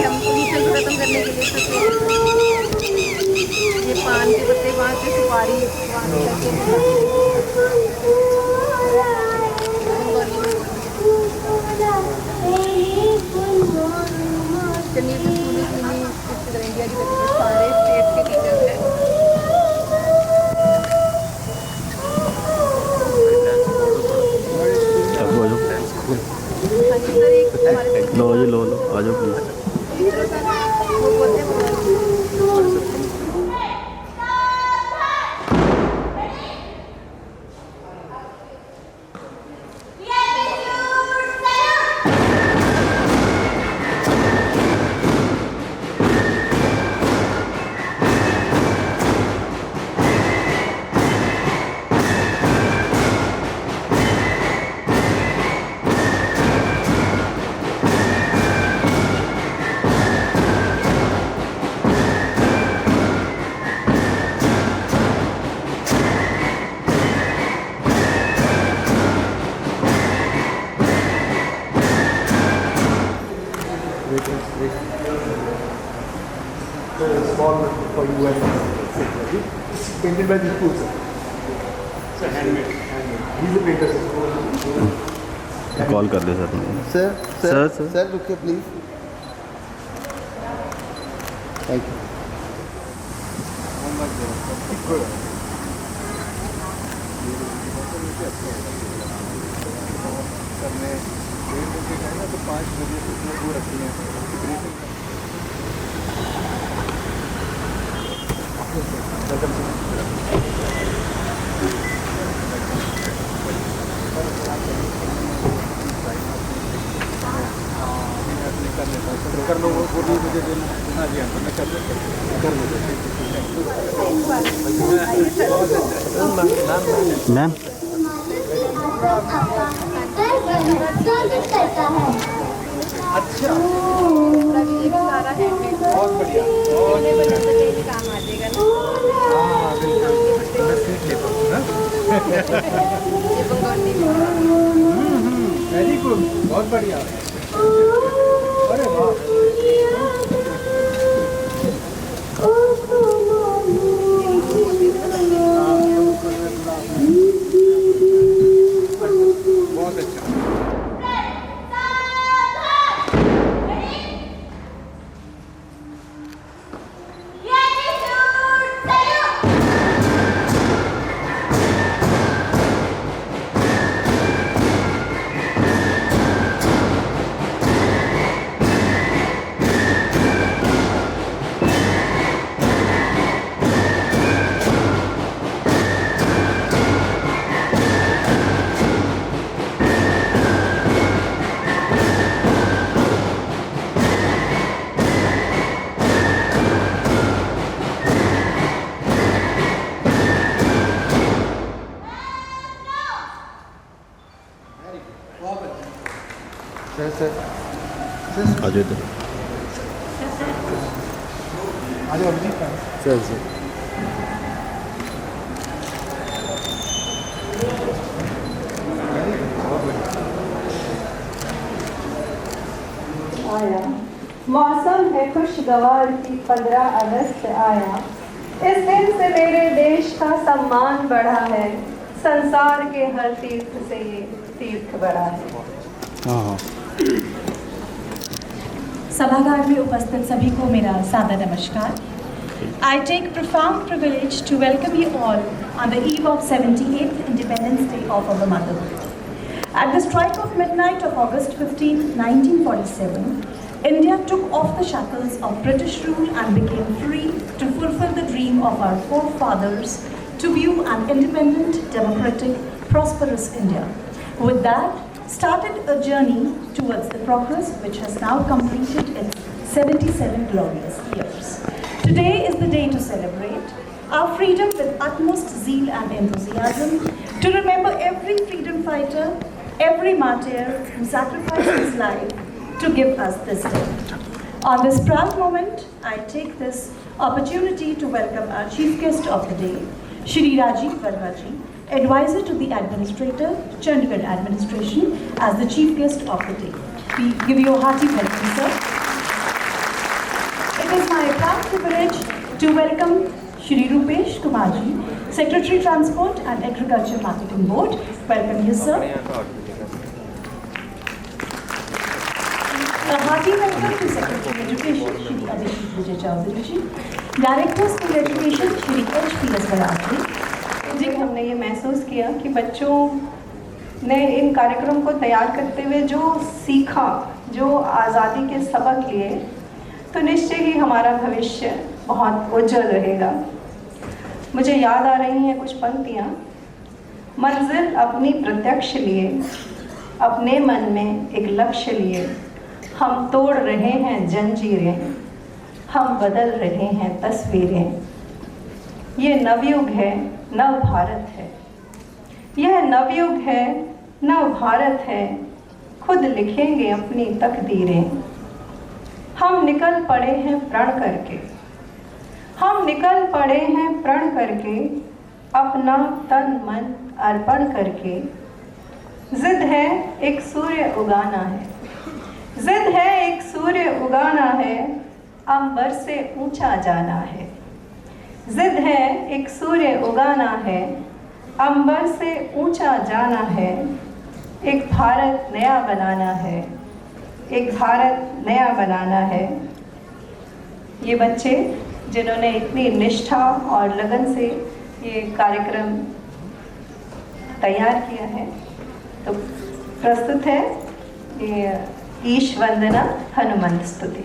कि हम पोल्यूशन को खत्म करने के लिए सबसे ये पान के पत्ते वहाँ से सुपारी वहाँ से करके चलिए तो स्कूल की इंडिया की तरफ से सारे स्टेट के टीचर्स हैं। लो जी लो आ जाओ please. Small for you and painted by the school, sir. Sir, handmade. He's a painter, sir. Call कर दे सर। Sir, रुकिए please. Thank you. करने 1:30 बजे का है ना, तो 5 बजे से वो रखी है। कर लो वो भी मुझे देना। हाँ जी हाँ, मैं कर लो। मैम अच्छा, सारा हैंडमेड बहुत बढ़िया। काम आ जाएगा ना। हाँ बिल्कुल, मैं सीख लेता हूँ ना। ये बंगाली में वेरी गुड, बहुत बढ़िया। अरे वाह, बहुत अच्छा। सर आ जाओ इधर। आज अभिजीत सर आया मौसम है खुशगवार की 15 अगस्त आया। इस दिन से मेरे देश का सम्मान बढ़ा है। संसार के हर तीर्थ से ये तीर्थ बढ़ा है। हाँ सभागार में उपस्थित सभी को मेरा सादर नमस्कार। I take profound privilege to welcome you all on the eve of 78th Independence Day of our motherhood. At the strike of midnight of August 15, 1947, India took off the shackles of British rule and became free to fulfill the dream of our forefathers to view an independent, democratic, prosperous India. With that, started a journey towards the progress which has now completed its 77 glorious years. Today is the day to celebrate our freedom with utmost zeal and enthusiasm, to remember every freedom fighter, every martyr who sacrificed his life to give us this day. On this proud moment, I take this opportunity to welcome our chief guest of the day, Shri Rajiv Verma ji, Advisor to the Administrator, Chandigarh Administration, as the chief guest of the day. We give you a hearty welcome, sir. to welcome Shri Rupesh Kumar ji, Secretary Transport and Agriculture Marketing Board. Welcome you, sir. A hearty welcome to Secretary Education Shri Aditi Vijay Chaudhary ji, Director School Education Shri H.P.S. Bharat ji. जी हमने ये महसूस किया कि बच्चों ने इन कार्यक्रम को तैयार करते हुए जो सीखा, जो आज़ादी के सबक लिए, तो निश्चय ही हमारा भविष्य बहुत उज्जवल रहेगा। मुझे याद आ रही हैं कुछ पंक्तियाँ। मंजिल अपनी प्रत्यक्ष लिए, अपने मन में एक लक्ष्य लिए, हम तोड़ रहे हैं जंजीरें, हम बदल रहे हैं तस्वीरें। ये नवयुग है, नव भारत है। यह नवयुग है, नव भारत है, खुद लिखेंगे अपनी तकदीरें। हम निकल पड़े हैं प्रण करके, हम निकल पड़े हैं प्रण करके, अपना तन मन अर्पण करके। जिद है एक सूर्य उगाना है, जिद है एक सूर्य उगाना है, अंबर से ऊंचा जाना है। जिद है एक सूर्य उगाना है, अंबर से ऊंचा जाना है। एक भारत नया बनाना है, एक भारत नया बनाना है। ये बच्चे जिन्होंने इतनी निष्ठा और लगन से ये कार्यक्रम तैयार किया है, तो प्रस्तुत है ये ईश वंदना हनुमंत स्तुति।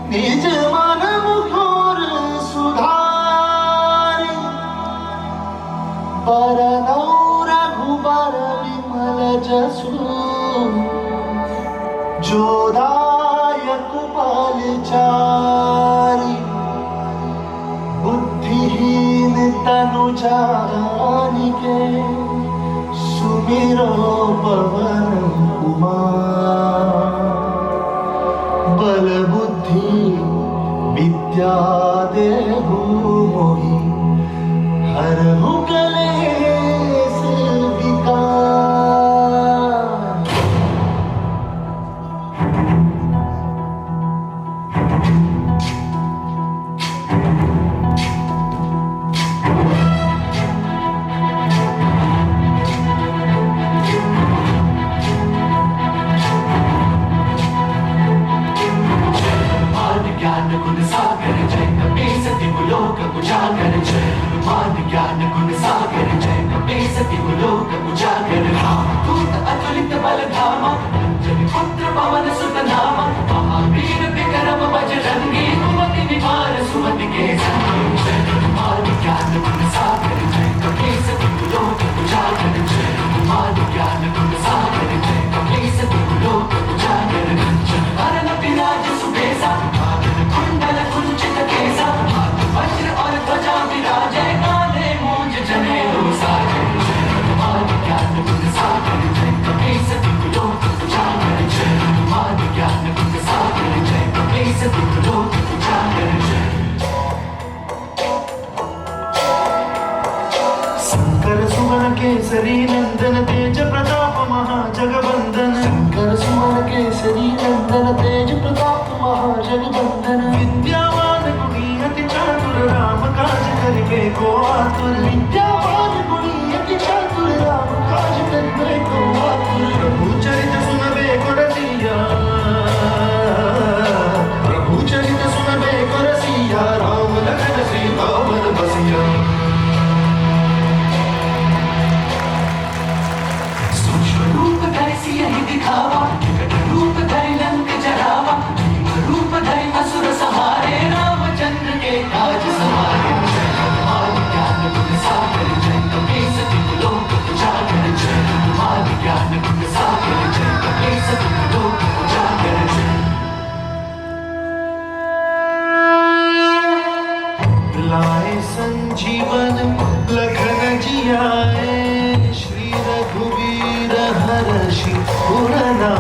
निज मन मुखर सुधारी, बरनौ रघुबर विमल जसु, जोदायक बलचारी। बुद्धिहीन तनु जानिके, सुमिरो पवन कुमार। बल बुद्धि विद्या देहु मोहि, हरहु कलेश विकार। केसरी नंदन तेज प्रताप महाजगवंदन। शंकर सुमन केसरी नंदन तेज प्रताप महाजगवंदन। विद्यावान गुणी अति चातुर, राम काज करिबे को आतुर। विद्यावान गुणी अति चातुर, राम काज करिबे को आतुर। प्रभु चरित सुनबे को रसिया, प्रभु चरित सुनबे को रसिया। राम लखन सीता मन बसिया। यही दिखावा, रूप धरि लंक जरावा। रूप धरि असुर सहारे, रामचंद्र के काज सवारे। तुम्हारी ज्ञान गुण सागर जय, कपीस लोक उजागर जय। तुम्हारी ज्ञान गुण सागर जय, कपीस लोक उजागर जय। लाए संजीवन लखन जियाए, श्री रघुवीर हर्षि पुरना।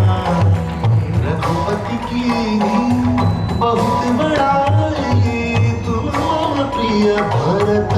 रघुपति की बहुत बड़ाई, तुम प्रिय भरत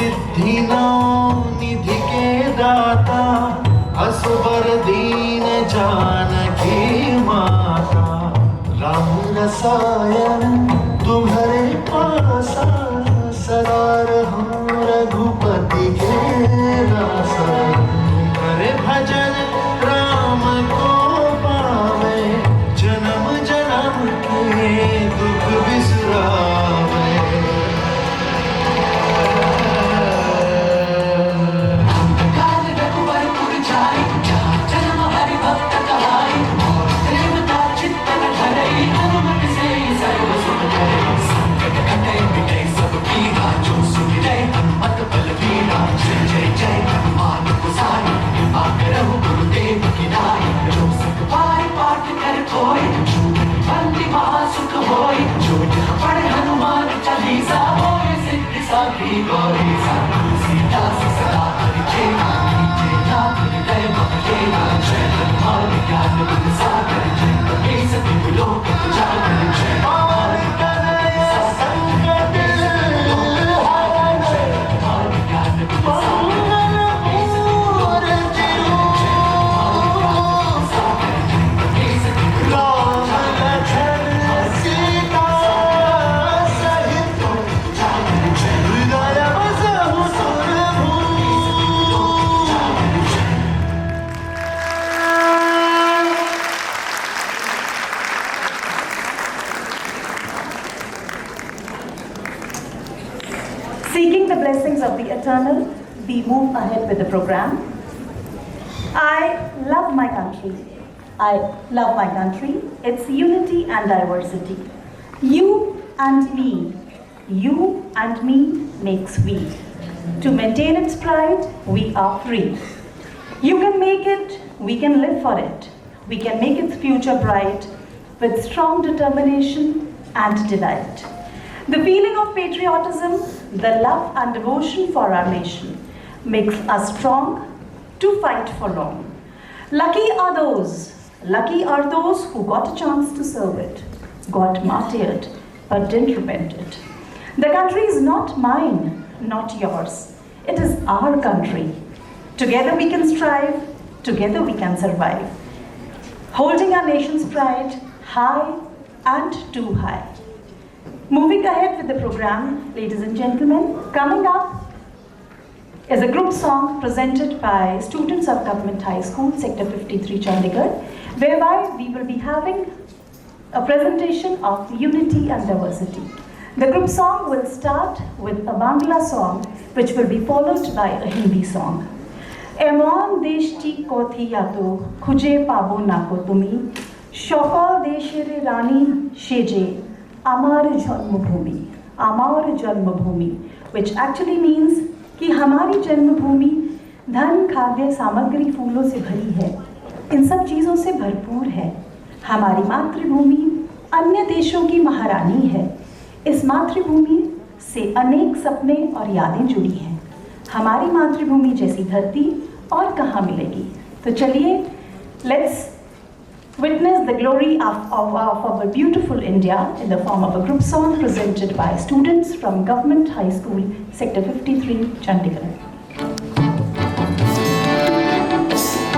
सिद्धि नौ निधि के दाता असबर दीन जानकी माता राम रसायन तुम्हारे पासा सदा रहो रघुपति के दासा तुम्हारे भजन राम को पावे जन्म जन्म के दुख बिसरावे काल रघुवर पुर जाई जहाँ जन्म हरि भक्त कहाई और देवता चित्तन धरई हनुमत से सर्व सुख करे संकट कटे मिटे सब पीरा जो सुन ले हनुमत बल बीरा जय जय जय हनुमान गुसाई कृपा करहु गुरुदेव की नाई जो सुख पाए पाठ कर कोई बंदी महासुख होई जो जह पढ़े हनुमान चालीसा होय सिद्धि साखी गौरी सा सीता सदा हरि चेला चेला हृदय महकेला जय हनुमान ज्ञान बुद्धि सागर जय कपी सति लोक उजागर जय हनुमान ज्ञान बुद्धि Seeking the blessings of the Eternal, we move ahead with the program. I love my country. I love my country, its unity and diversity. You and me makes we. To maintain its pride, we are free. You can make it, we can live for it. We can make its future bright with strong determination and delight. The feeling of patriotism, the love and devotion for our nation makes us strong to fight for long. Lucky are those who got a chance to serve it, got martyred, but didn't repent it. The country is not mine, not yours. It is our country. Together we can strive, together we can survive. Holding our nation's pride high and too high. Moving ahead with the program, ladies and gentlemen, coming up is a group song presented by students of Government High School, Sector 53, Chandigarh, whereby we will be having a presentation of unity and diversity. The group song will start with a Bangla song, which will be followed by a Hindi song. Emon deshti kothiyato khuje pabo nako tumi shokol deshere rani sheje Amar Janmabhumi, which actually means कि हमारी जन्मभूमि धन खाद्य सामग्री फूलों से भरी है, इन सब चीज़ों से भरपूर है। हमारी मातृभूमि अन्य देशों की महारानी है। इस मातृभूमि से अनेक सपने और यादें जुड़ी हैं। हमारी मातृभूमि जैसी धरती और कहाँ मिलेगी। तो चलिए, let's witness the glory of our beautiful India in the form of a group song presented by students from Government High School, Sector 53, Chandigarh. Shri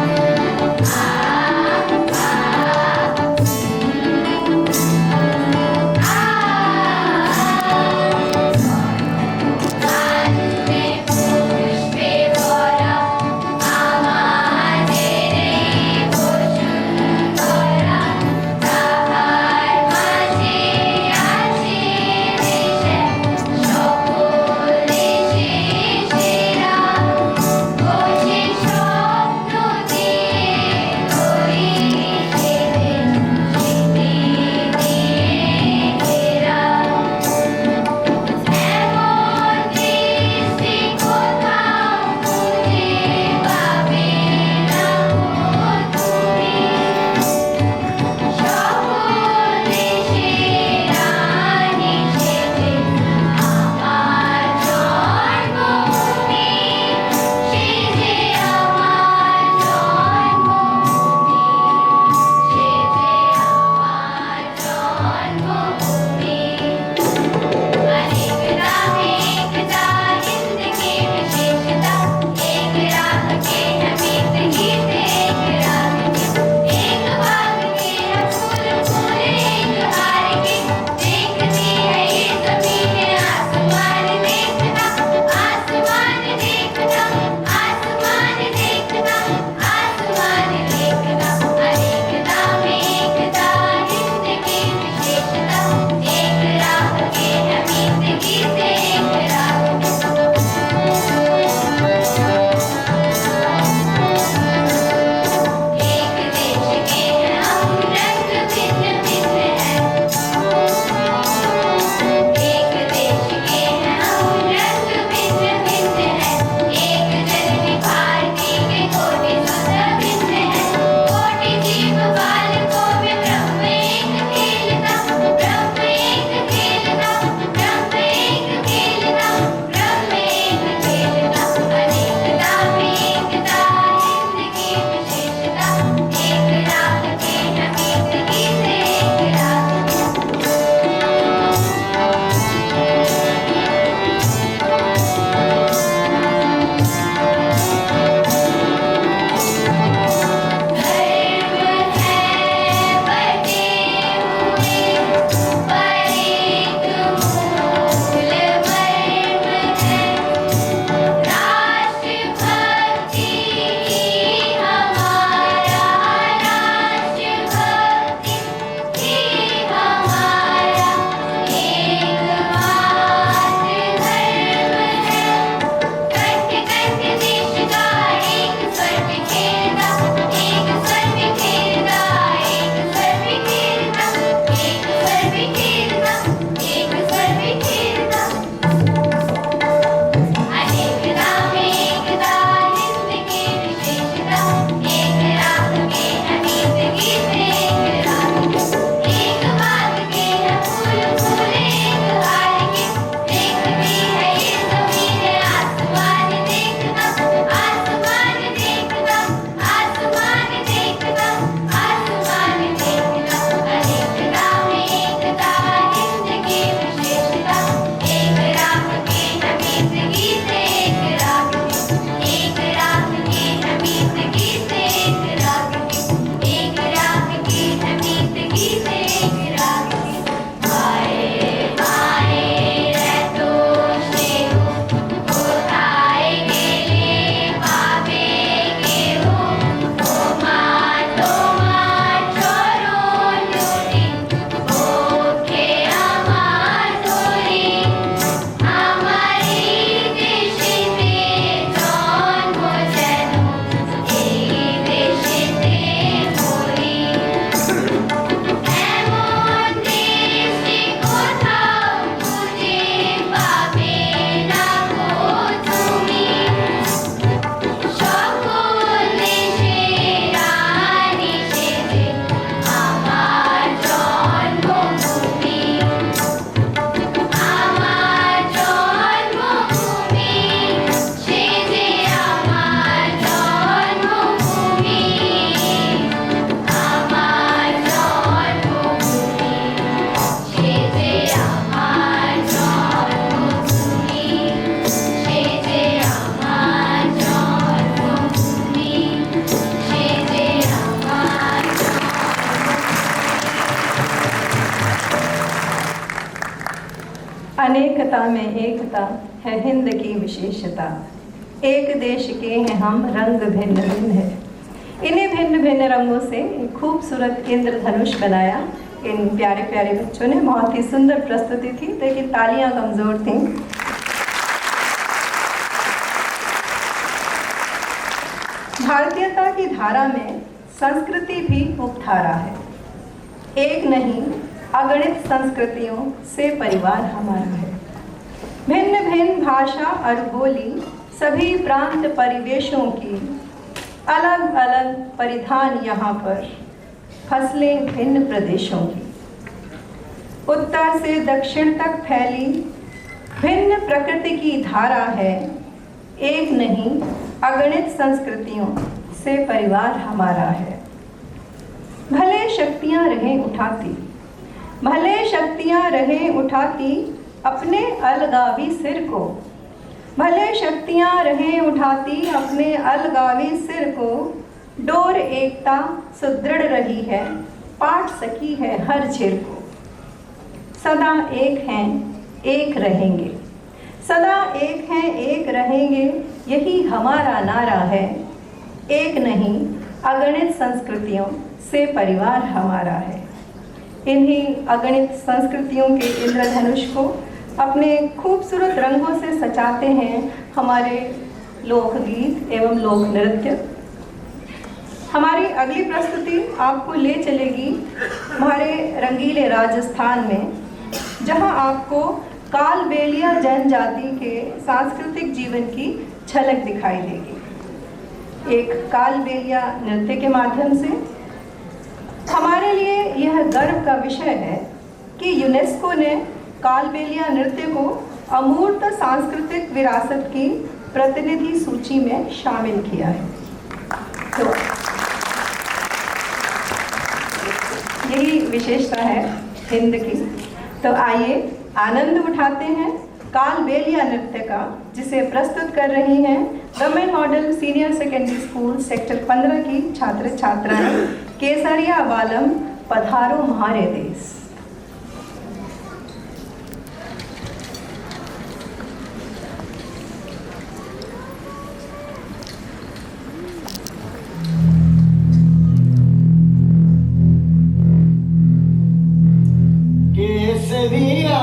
विविधता में एकता है हिंद की विशेषता। एक देश के हैं हम, रंग भिन्न भिन्न है। इन्हीं भिन्न भिन्न रंगों से एक खूबसूरत इंद्रधनुष बनाया इन प्यारे प्यारे बच्चों ने। बहुत ही सुंदर प्रस्तुति थी, लेकिन तालियां कमज़ोर थीं। भारतीयता की धारा में संस्कृति भी उपधारा है। एक नहीं अगणित संस्कृतियों से परिवार हमारा है। भिन्न भिन्न भाषा और बोली, सभी प्रांत परिवेशों की अलग अलग परिधान यहाँ पर, फसलें भिन्न प्रदेशों की। उत्तर से दक्षिण तक फैली भिन्न प्रकृति की धारा है। एक नहीं अगणित संस्कृतियों से परिवार हमारा है। भले शक्तियाँ रहें उठाती, भले शक्तियाँ रहें उठाती अपने अलगावी सिर को, भले शक्तियाँ रहें उठाती अपने अलगावी सिर को। डोर एकता सुदृढ़ रही है, पाट सकी है हर छिर को। सदा एक हैं, एक रहेंगे, सदा एक हैं, एक रहेंगे, यही हमारा नारा है। एक नहीं अगणित संस्कृतियों से परिवार हमारा है। इन्हीं अगणित संस्कृतियों के इंद्रधनुष को अपने खूबसूरत रंगों से सजाते हैं हमारे लोकगीत एवं लोक नृत्य। हमारी अगली प्रस्तुति आपको ले चलेगी हमारे रंगीले राजस्थान में, जहां आपको कालबेलिया जनजाति के सांस्कृतिक जीवन की झलक दिखाई देगी। एक कालबेलिया नृत्य के माध्यम से हमारे लिए यह गर्व का विषय है कि यूनेस्को ने कालबेलिया नृत्य को अमूर्त सांस्कृतिक विरासत की प्रतिनिधि सूची में शामिल किया है। तो यही विशेषता है हिंद की। तो आइए आनंद उठाते हैं कालबेलिया नृत्य का, जिसे प्रस्तुत कर रही हैं government model senior secondary school sector 15 की छात्र छात्राएं। केसरिया बालम पधारो म्हारे देश। केसरिया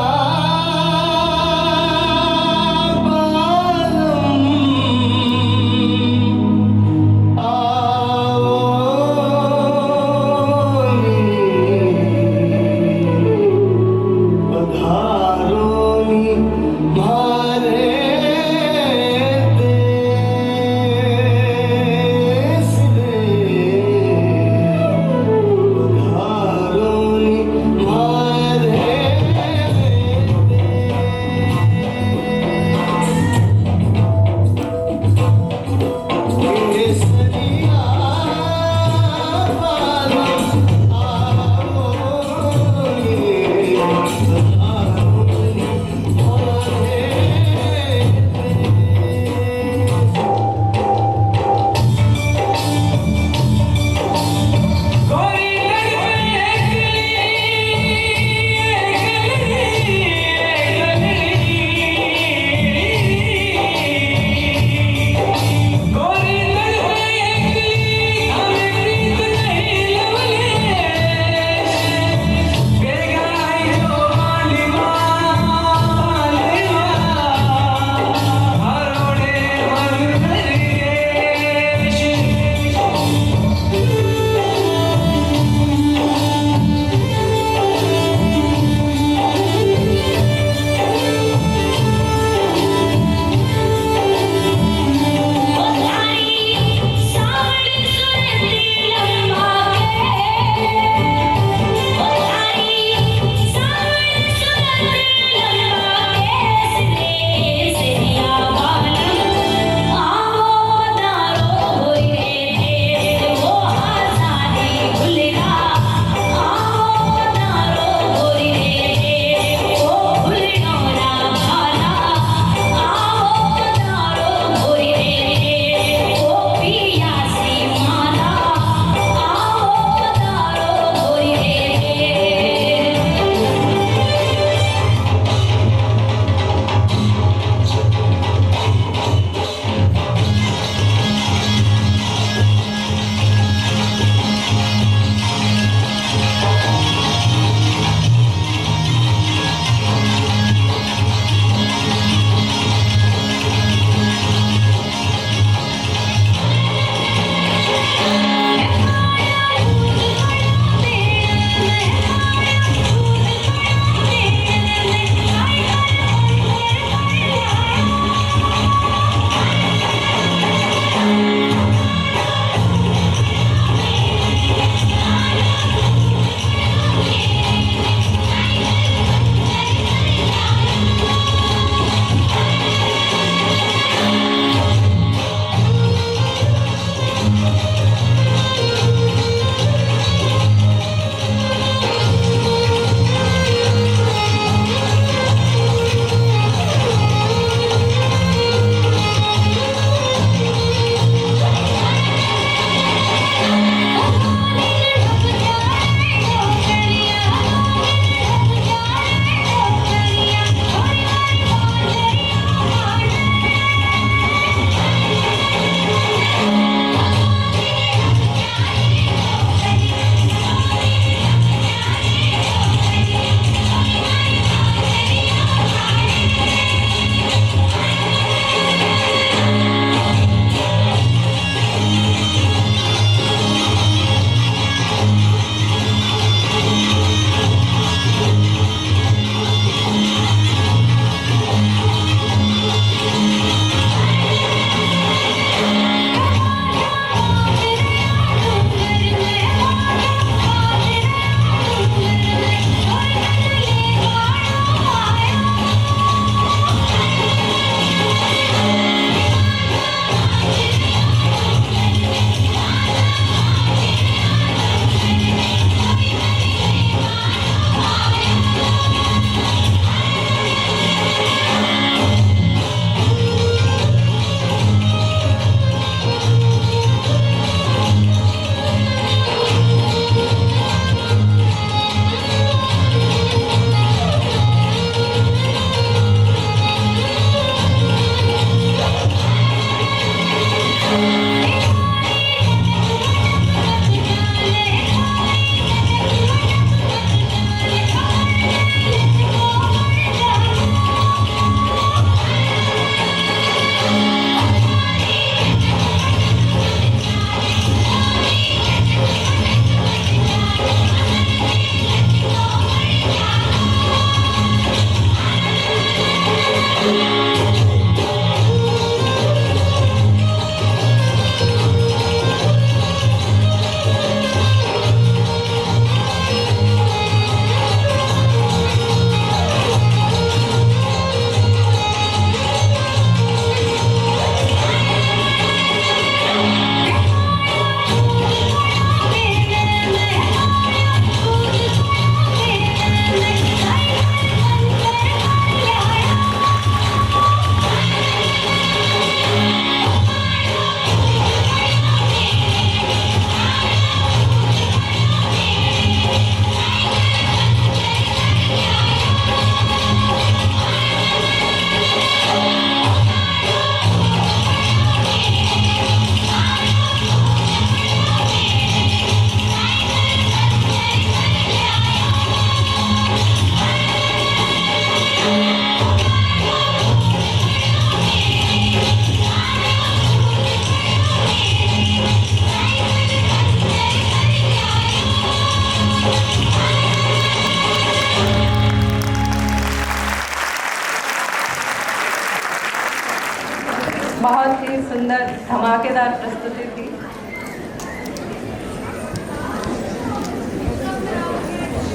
बहुत ही सुंदर धमाकेदार प्रस्तुति थी।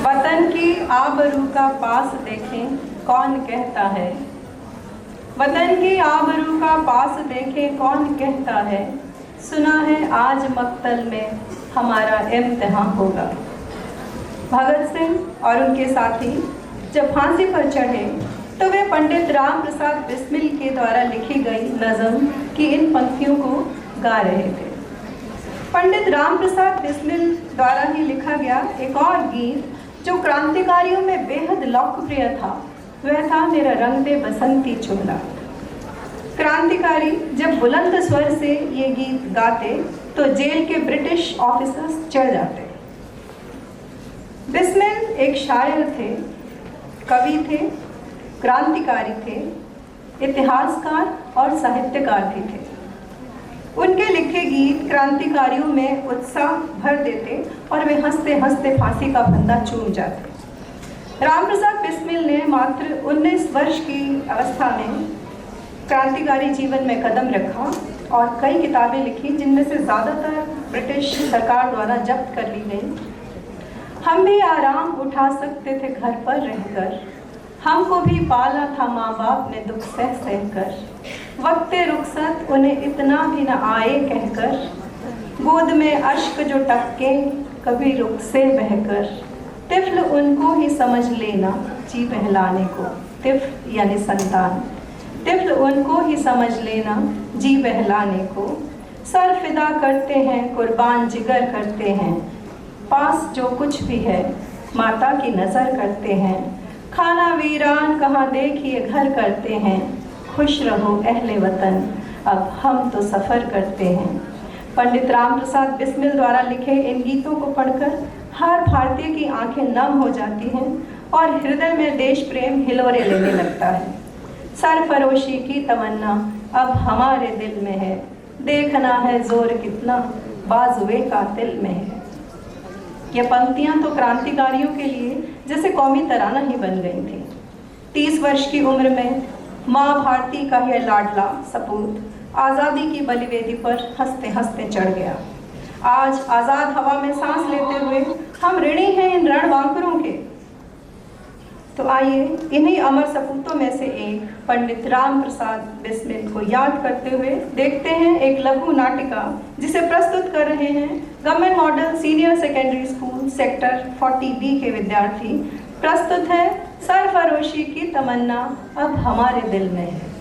वतन की आबरू का पास देखें कौन कहता है, वतन की आबरू का पास देखें कौन कहता है, सुना है आज मक्तल में हमारा इम्तिहान होगा। भगत सिंह और उनके साथी जब फांसी पर चढ़े तो वे पंडित राम प्रसाद बिस्मिल के द्वारा लिखी गई नज़म की इन पंक्तियों को गा रहे थे। पंडित राम प्रसाद बिस्मिल द्वारा ही लिखा गया एक और गीत जो क्रांतिकारियों में बेहद लोकप्रिय था, वह था मेरा रंग दे बसंती चोला। क्रांतिकारी जब बुलंद स्वर से ये गीत गाते तो जेल के ब्रिटिश ऑफिसर्स चढ़ जाते। बिस्मिल एक शायर थे, कवि थे, क्रांतिकारी थे, इतिहासकार और साहित्यकार भी थे। उनके लिखे गीत क्रांतिकारियों में उत्साह भर देते और वे हंसते हंसते फांसी का फंदा चूम जाते। रामप्रसाद बिस्मिल ने मात्र 19 वर्ष की अवस्था में क्रांतिकारी जीवन में कदम रखा और कई किताबें लिखी, जिनमें से ज़्यादातर ब्रिटिश सरकार द्वारा जब्त कर ली गई। हम भी आराम उठा सकते थे घर पर रहकर, हमको भी पाला था माँ बाप ने दुख सह सह कर, वक्ते रुखसत उन्हें इतना भी न आए कहकर, गोद में अश्क जो टपके कभी रुख से बहकर, तिफ्ल उनको ही समझ लेना जी बहलाने को, तिफ्ल यानी संतान, तिफ्ल उनको ही समझ लेना जी बहलाने को, सर फिदा करते हैं कुर्बान जिगर करते हैं, पास जो कुछ भी है माता की नज़र करते हैं, खाना वीरान कहाँ देखिए घर करते हैं, खुश रहो अहले वतन अब हम तो सफ़र करते हैं। पंडित राम प्रसाद बिस्मिल द्वारा लिखे इन गीतों को पढ़कर हर भारतीय की आंखें नम हो जाती हैं और हृदय में देश प्रेम हिलोरे लेने लगता है। सरफरोशी की तमन्ना अब हमारे दिल में है, देखना है जोर कितना बाजुए कातिल में है। ये पंक्तियाँ तो क्रांतिकारियों के लिए जैसे कौमी तराना ही बन गई थी। 30 वर्ष की उम्र में माँ भारती का यह लाडला सपूत आज़ादी की बलिवेदी पर हंसते हंसते चढ़ गया। आज आज़ाद हवा में सांस लेते हुए हम ऋणी हैं इन रणबांकुरों के। तो आइए इन्हीं अमर सपूतों में से एक पंडित राम प्रसाद बिस्मिल को याद करते हुए देखते हैं एक लघु नाटिका जिसे प्रस्तुत कर रहे हैं government model senior secondary school sector 40B के विद्यार्थी। प्रस्तुत है सरफरोशी की तमन्ना अब हमारे दिल में है।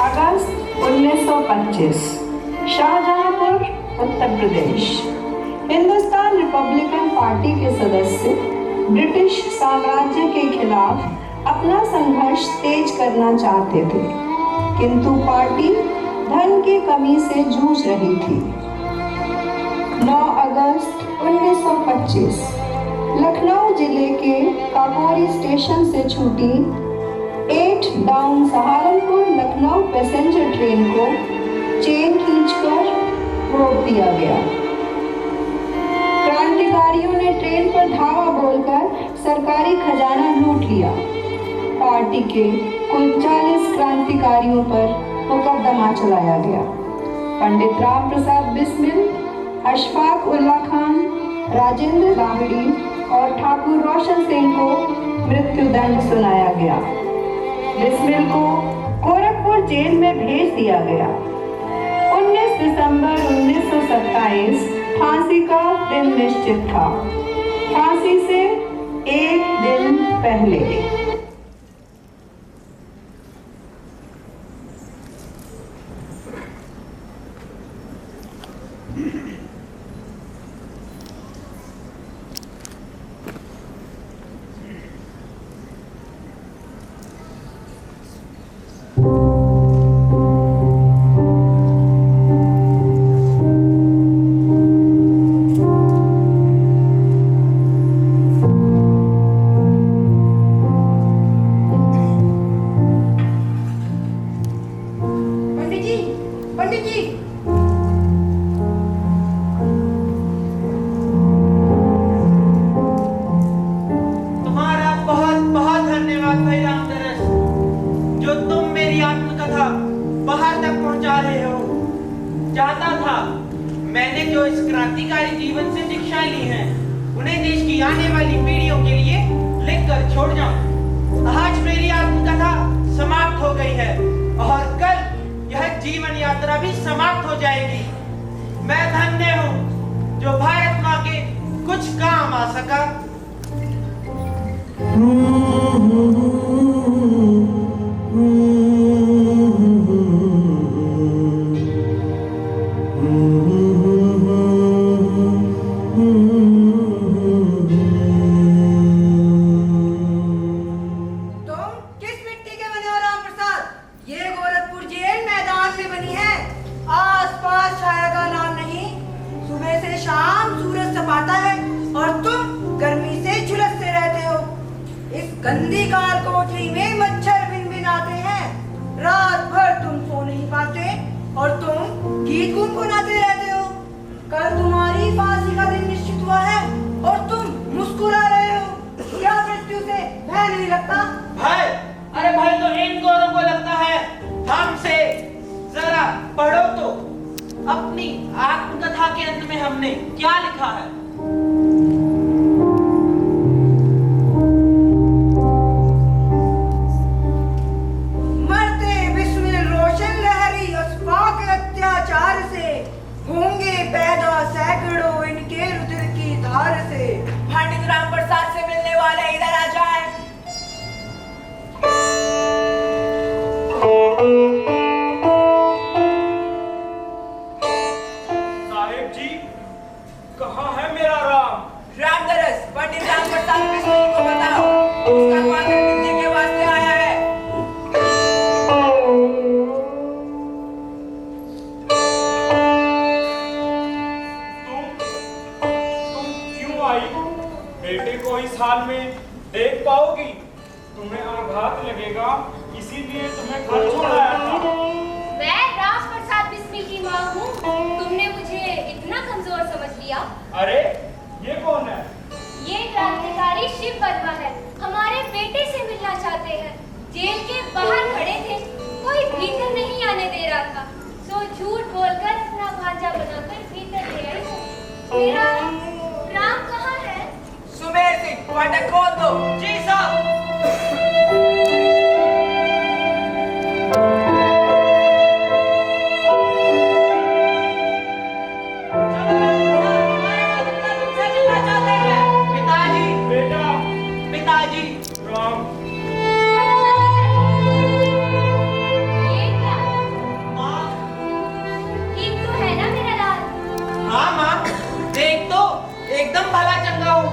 अगस्त 1925, शाहजहांपुर, उत्तर प्रदेश। हिंदुस्तान रिपब्लिकन पार्टी के सदस्य ब्रिटिश साम्राज्य के खिलाफ अपना संघर्ष तेज करना चाहते थे, किंतु पार्टी धन की कमी से जूझ रही थी। 9 अगस्त 1925 लखनऊ जिले के काकोरी स्टेशन से छूटी 8 down Saharanpur Lucknow passenger train को चेन खींचकर रोक दिया गया। क्रांतिकारियों ने ट्रेन पर धावा बोलकर सरकारी खजाना लूट लिया। पार्टी के कुल 40 क्रांतिकारियों पर मुकदमा चलाया गया। पंडित राम प्रसाद बिस्मिल, अशफाक उल्ला खान, राजेंद्र लाहिड़ी और ठाकुर रोशन सिंह को मृत्युदंड सुनाया गया। बिस्मिल को गोरखपुर जेल में भेज दिया गया। 19 दिसंबर 1927 फांसी का दिन निश्चित था। फांसी से एक दिन पहले क्रांतिकारी जीवन से दीक्षा ली हैं, उन्हें देश की आने वाली पीढ़ियों के लिए लिखकर छोड़ जाऊं। आज मेरी आत्मकथा समाप्त हो गई है और कल यह जीवन यात्रा भी समाप्त हो जाएगी। मैं धन्य हूँ जो भारत माँ के कुछ काम आ सका। गंदी काल कोठरी में मच्छर भिनभिनाते हैं, रात भर तुम सो नहीं पाते और तुम गीत गुनगुनाते रहते हो। कल तुम्हारी फांसी का दिन निश्चित हुआ है और तुम मुस्कुरा रहे हो। क्या मृत्यु से भय नहीं लगता? भय? अरे भय तो इन गौरों को लगता है। हमसे जरा पढ़ो तो अपनी आत्मकथा के अंत में हमने क्या लिखा है। अत्याचार से होंगे पैदा सैकड़ों इनके रुधिर की धार से। पंडित राम प्रसाद से मिलने वाले इधर आ जाए। साहेब जी, कहाँ है मेरा राम? रामदरस, पंडित राम प्रसाद बिस्मिल को बताओ, उसका पात्र मिलने के वास्ते आया है। बेटे को इस हाल में देख पाओगी? तुम्हें आघात लगेगा, इसीलिए तुम्हें घर छोड़ाया था। मैं राम प्रसाद बिस्मिल की माँ हूँ। तुमने मुझे इतना कमजोर समझ लिया? अरे ये कौन है? ये क्रांतिकारी शिव वर्मा है। हमारे बेटे से मिलना चाहते हैं। जेल के बाहर खड़े थे, कोई भीतर नहीं आने दे रहा था, सो झूठ बोलकर अपना भांजा बनाकर भीतर ले आई हूँ। मेरा राम कहाँ है? सुमेर सिंह, फाटक खोल दो। जी साहब। पिताजी, बेटा, पिताजी, राम। ये क्या? माँ, ठीक तो है ना मेरा लाल? हाँ माँ, देख तो एकदम भला चंगा हूँ।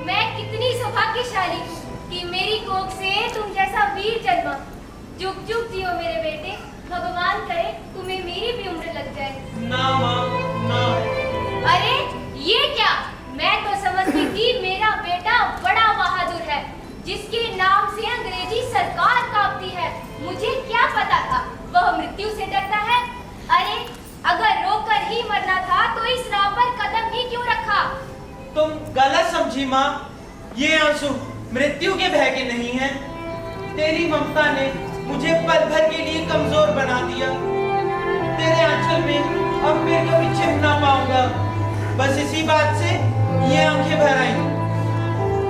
मैं कितनी सौभाग्यशाली हूँ कि मेरी कोख से तुम जैसा वीर जन्मा। जुग जुग जियो मेरे बेटे, भगवान करे तुम्हें मेरी भी उम्र लग जाए। ना माँ, ना। अरे ये क्या? मैं तो समझती थी मेरा बेटा बड़ा बहादुर है, जिसके नाम से अंग्रेजी सरकार कांपती है। मुझे क्या पता था वह मृत्यु से डरता है। अरे अगर रोककर ही मरना था तो इस राह पर कदम ही क्यों रखा? तुम गलत समझी माँ, ये आंसू मृत्यु के भय के नहीं हैं। तेरी ममता ने मुझे पल भर के लिए कमजोर बना दिया। तेरे आंचल में अब मैं कभी छिप ना पाऊंगा। बस इसी बात से ये आंखें भर आई।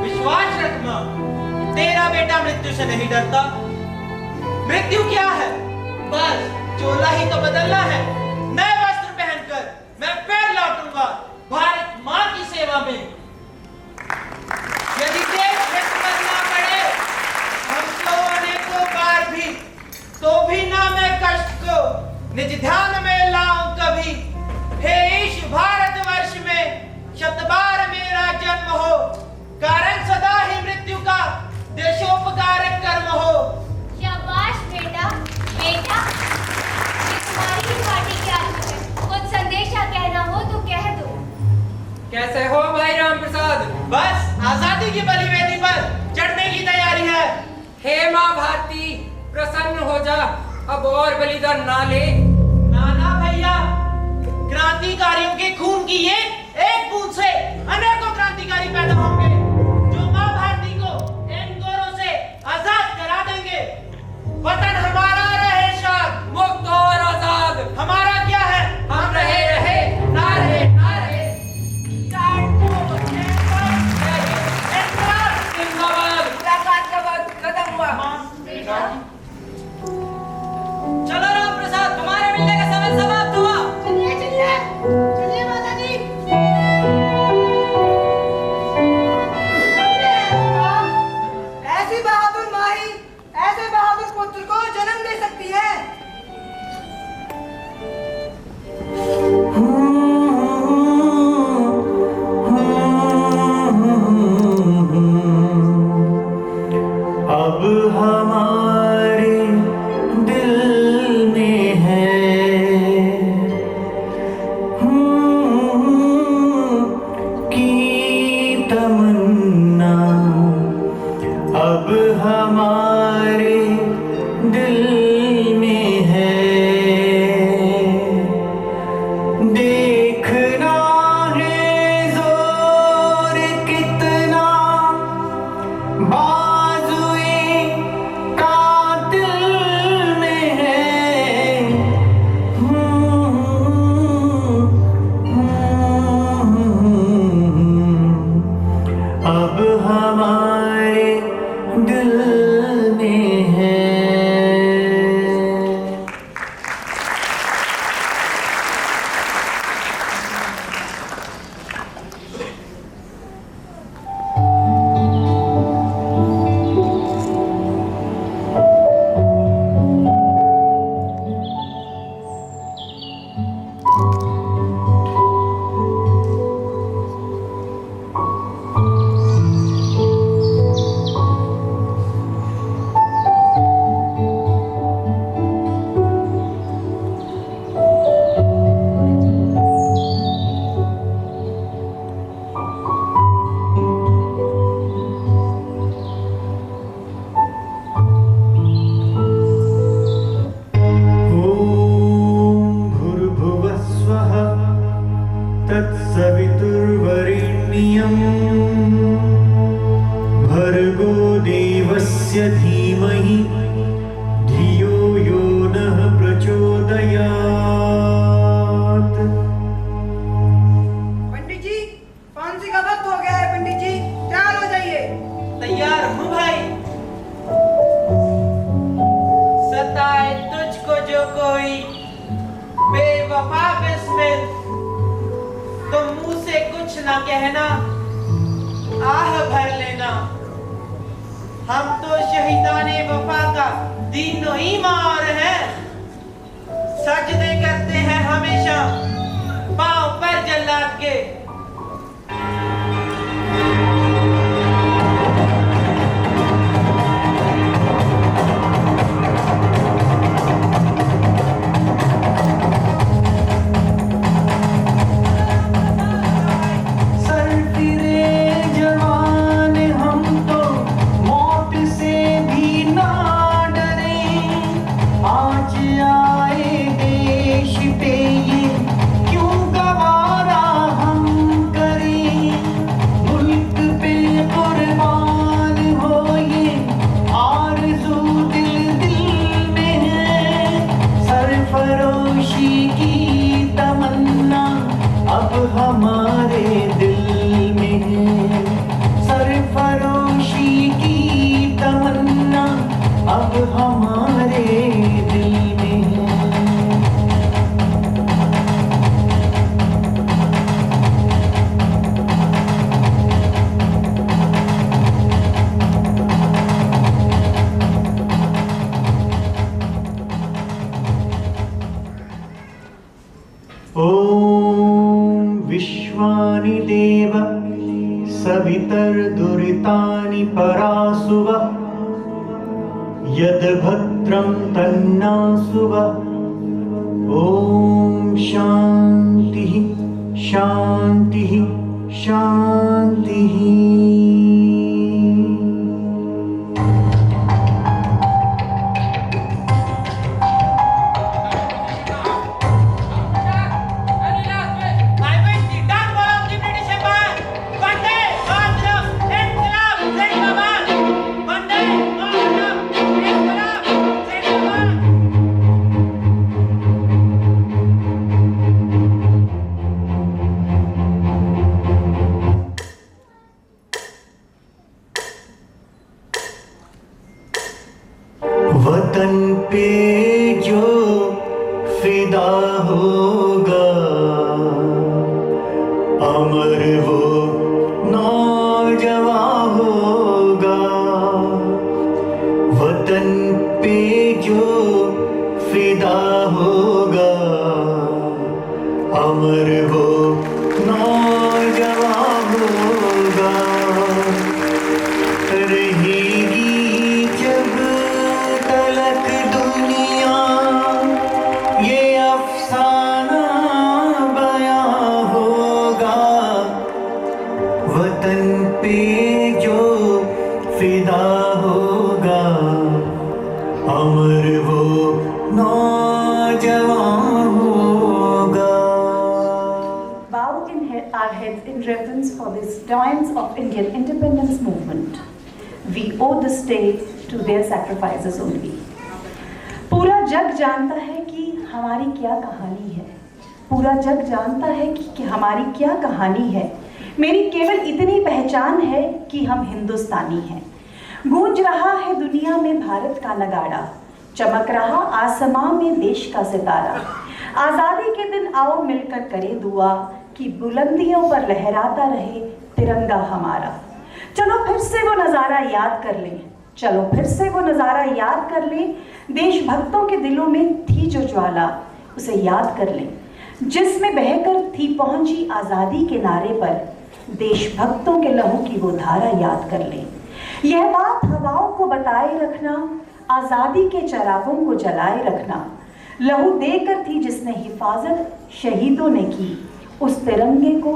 विश्वास रख माँ, तेरा बेटा मृत्यु से नहीं डरता। मृत्यु क्या है? बस चोला ही तो बदलना है। नए वस्त्र पहनकर मैं फिर लौटूंगा भारत माँ की सेवा में। यदि देश हित करना पड़े हमको अनेकों बार भी, तो भी ना मैं कष्ट को निज ध्यान में लाऊं कभी। हे ईश भारतवर्ष में शत बार मेरा जन्म हो, कारण सदा ही मृत्यु का देशोपकारक कर्म हो। शाबाश बेटा, बेटा ये तुम्हारी ही पार्टी की आदत है। कुछ संदेशा कहना हो तो कह दो। कैसे हो भाई राम प्रसाद? बस आजादी की बलि वेदी पर चढ़ने की तैयारी है। हे माँ भारती, प्रसन्न हो जा, अब और बलिदान ना ले। नाना भैया, क्रांतिकारियों के खून की ये एक बूंद से अनेकों क्रांतिकारी पैदा होंगे, जो माँ भारती को इन गोरों से आजाद करा देंगे। वतन हमारा रहे शाद, मुक्त और आजाद। हमारा क्या है? हम रहे रहे, ना रहे ना रहे। बाजुए कातिल में है। अब हमारे दिल में है। तत्सवितुर्वरेण्यं भर्गो देवस्य धीमहि धियो यो नः प्रचोदयात्। पंडित जी, फांसी का वक्त हो गया है। पंडित जी तैयार हो जाइए। तैयार हूँ भाई। सताए तुझको जो कोई बेवफा बिस्मिल, तो मुंह से कुछ ना कहना, आह भर लेना। हम तो शहीदाने वफा का दीनो ईमान है। सजदे करते हैं हमेशा पांव पर जल्लाद के। हमारे दिल में है। सरफरोशी की तमन्ना अब हमारे दिल में है। ओम विश्वानि देव सवितर्दुरितानि परासुव यद्भद्रं तन्नासुव। ओम शांतिः शांतिः शांतिः। वतन पे जो फिदा होगा अमर वो नौजवान होगा। वतन पे जो फिदा होगा अमर वो नौजवान होगा। रहेगी जब तलक दुनिया ये अफसाना बयां होगा। वतन पे जो फिदा होगा अमर वो नौजवान होगा। Bow our heads in reverence for this giants of Indian independence movement. we owe this day to their sacrifices only. पूरा जग जानता है कि हमारी क्या कहानी है, पूरा जग जानता है कि हमारी क्या कहानी है। मेरी केवल इतनी पहचान है कि हम हिंदुस्तानी हैं। गूंज रहा है दुनिया में भारत का नगाड़ा, चमक रहा आसमां में देश का सितारा। आज़ादी के दिन आओ मिलकर करें दुआ कि बुलंदियों पर लहराता रहे तिरंगा हमारा। चलो फिर से वो नज़ारा याद कर लें, चलो फिर से वो नज़ारा याद कर लें। देशभक्तों के दिलों में थी जो ज्वाला, उसे याद कर लें, जिसमें बहकर थी पहुंची आज़ादी के नारे पर। देशभक्तों के लहू की वो धारा याद कर लें। यह बात हवाओं को बताए रखना, आज़ादी के चरागों को जलाए रखना। लहू देकर थी जिसने हिफाजत शहीदों ने की, उस तिरंगे को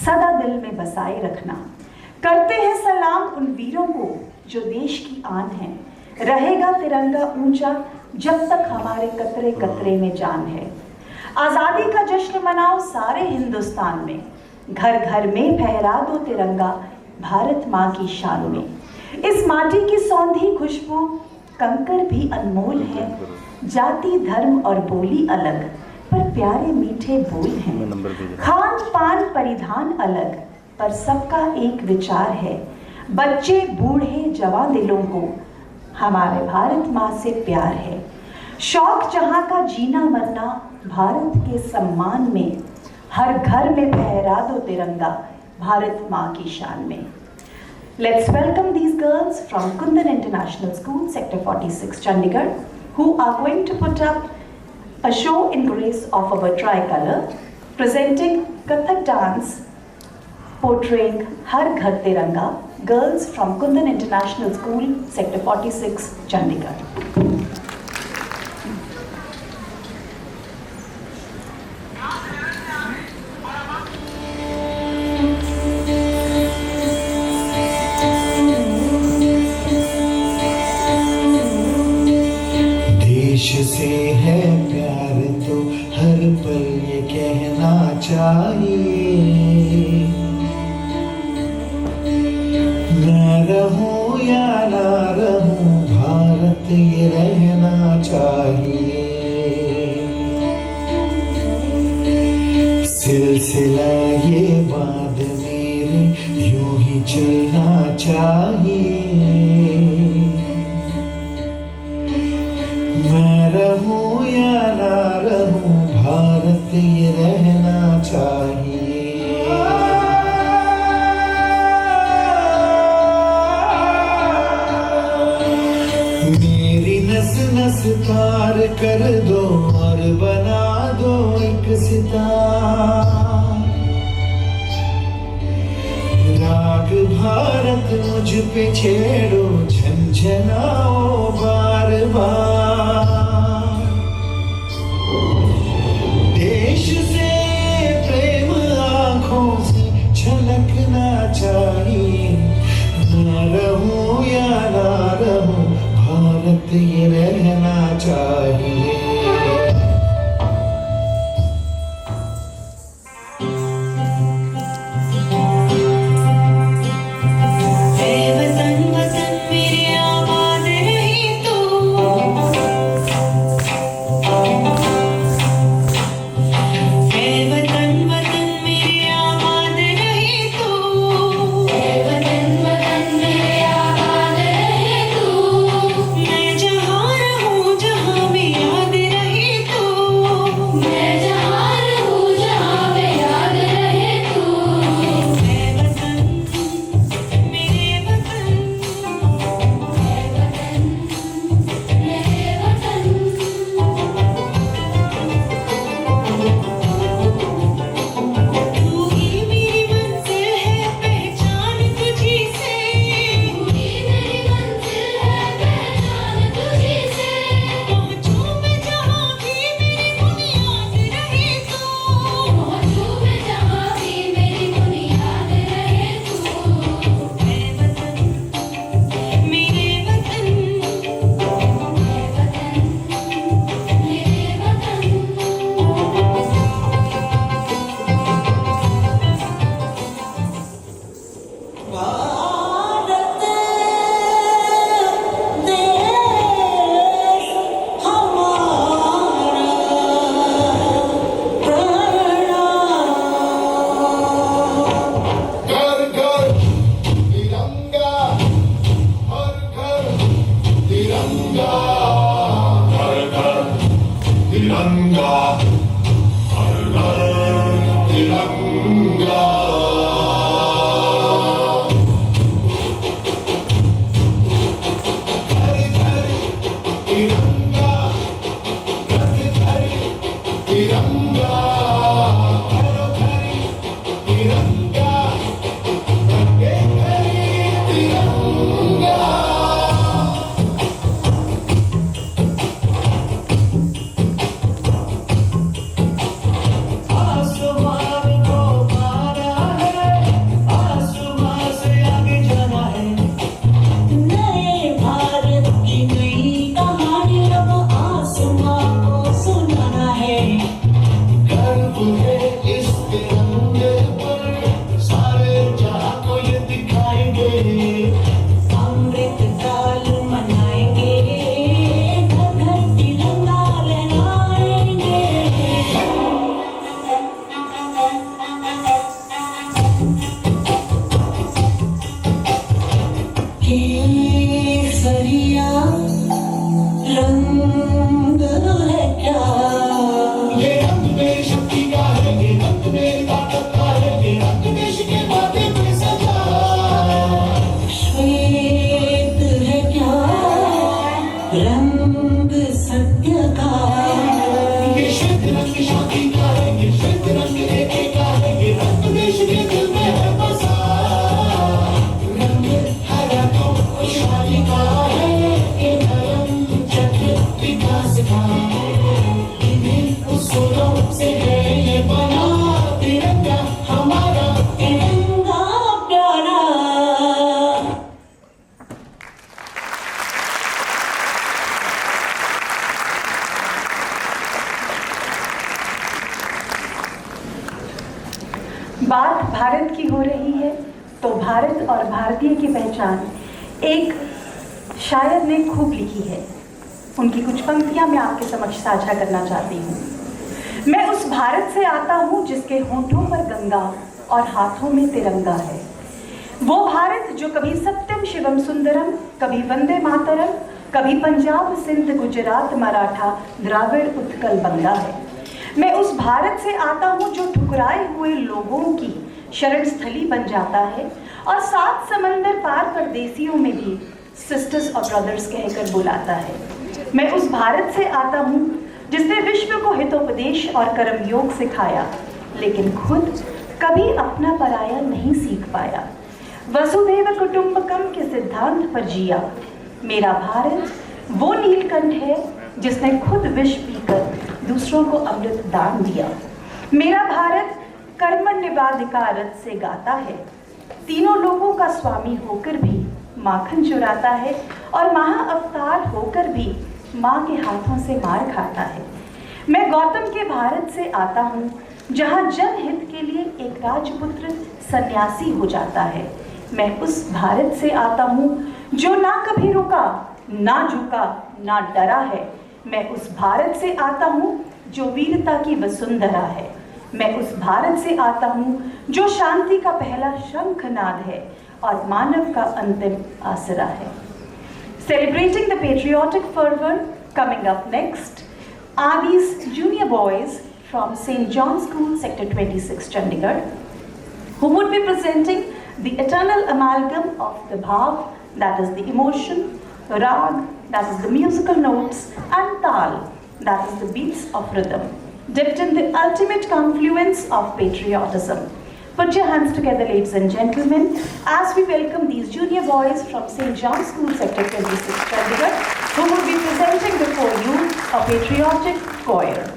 सदा दिल में बसाए रखना। करते हैं सलाम उन वीरों को जो देश की आन है। रहेगा तिरंगा ऊंचा जब तक हमारे कतरे कतरे में जान है। आज़ादी का जश्न मनाओ सारे हिंदुस्तान में, घर घर में फहरा दो तिरंगा भारत माँ की शान में। इस माटी की सौंधी खुशबू कंकर भी अनमोल है। जाति धर्म और बोली अलग पर प्यारे मीठे बोल हैं। खान पान परिधान अलग पर सबका एक विचार है। बच्चे बूढ़े जवां दिलों को हमारे भारत माँ से प्यार है। शौक जहाँ का जीना मरना भारत के सम्मान में। हर घर में फहरा दो तिरंगा भारत माँ की शान में। Let's welcome these girls from Kundan International School, Sector 46, Chandigarh, who are going to put up a show in grace of our tricolor, presenting Kathak dance portraying Har Ghar Tiranga. Girls from Kundan International School, Sector 46, Chandigarh. देश से है प्यार तो हर पल ये कहना चाहिए। मैं रहूं या ना रहूं भारत ये रहना चाहिए। सिलसिला ये बात मेरे यूं ही चलना चाहिए। मैं रहूं या ना रहूं भारत ये रहना चाहिए। मेरी नस नस पार कर दो और बना दो एक सितार। राग भारत मुझ पे छेड़ो झंझनाओ बार बार। देश से प्रेम आँखों से झलकना चाहिए। ना रहूं या ना रहूं भारत ये रहना चाहिए। मैं जहाँ केसरिया रंग है क्या? ये रंग मेरी शक्ति का है, ये रंग मेरी ताकत का है, ये रंग देश के बातें पे सजा। श्वेत है क्या रंग सत्य का? ये श्वेत रंग शांति का है, ये श्वेत रंग एकता का है, ये रंग देश के दिल में है बसा। रंग हरा तो खुशहाली का है, ये धर्म चक्र विकास का। इन्हीं उसूलों से है ये बना तिरंगा हमारा, तिरंगा प्यारा। बात भारत की हो रही है तो भारत और भारतीय की पहचान एक शायर ने खूब लिखी है। उनकी कुछ पंक्तियां मैं आपके समक्ष साझा करना चाहती हूँ। मैं उस भारत से आता हूँ जिसके होठों पर गंगा और हाथों में तिरंगा है। वो भारत जो कभी सत्यम शिवम सुंदरम, कभी वंदे मातरम, कभी पंजाब सिंध गुजरात मराठा द्राविड़ उत्कल बंगा है। मैं उस भारत से आता हूँ जो ठुकराए हुए लोगों की शरण स्थली बन जाता है और 7 समंदर पार परदेसियों में भी सिस्टर्स और ब्रदर्स कहकर बुलाता है। मैं उस भारत से आता हूँ जिसने विश्व को हितोपदेश और कर्मयोग सिखाया, लेकिन खुद कभी अपना पराया नहीं सीख पाया। वसुधैव कुटुंबकम के सिद्धांत पर जिया। मेरा भारत वो नीलकंठ है जिसने खुद विष पीकर दूसरों को अमृत दान दिया। मेरा भारत कर्मण्यवाधिकारत से गाता है, तीनों लोगों का स्वामी होकर भी माखन चुराता है और महाअवतार होकर भी माँ के हाथों से मार खाता है। मैं गौतम के भारत से आता हूँ जहाँ जनहित के लिए एक राजपुत्र सन्यासी हो जाता है। मैं उस भारत से आता हूँ जो ना कभी रुका, ना झुका, ना डरा है। मैं उस भारत से आता हूँ जो वीरता की वसुंधरा है। मैं उस भारत से आता हूँ जो शांति का पहला शंखनाद है और मानव का अंतिम आसरा है। Celebrating the patriotic fervor, coming up next are these junior boys from St. John's School, Sector 26, Chandigarh, who would be presenting the eternal amalgam of the bhav, that is the emotion, rag, that is the musical notes, and tal, that is the beats of rhythm, dipped in the ultimate confluence of patriotism. Put your hands together, ladies and gentlemen, as we welcome these junior boys from St. John's School, Sector 26, Chandigarh, who will be presenting before you a patriotic choir.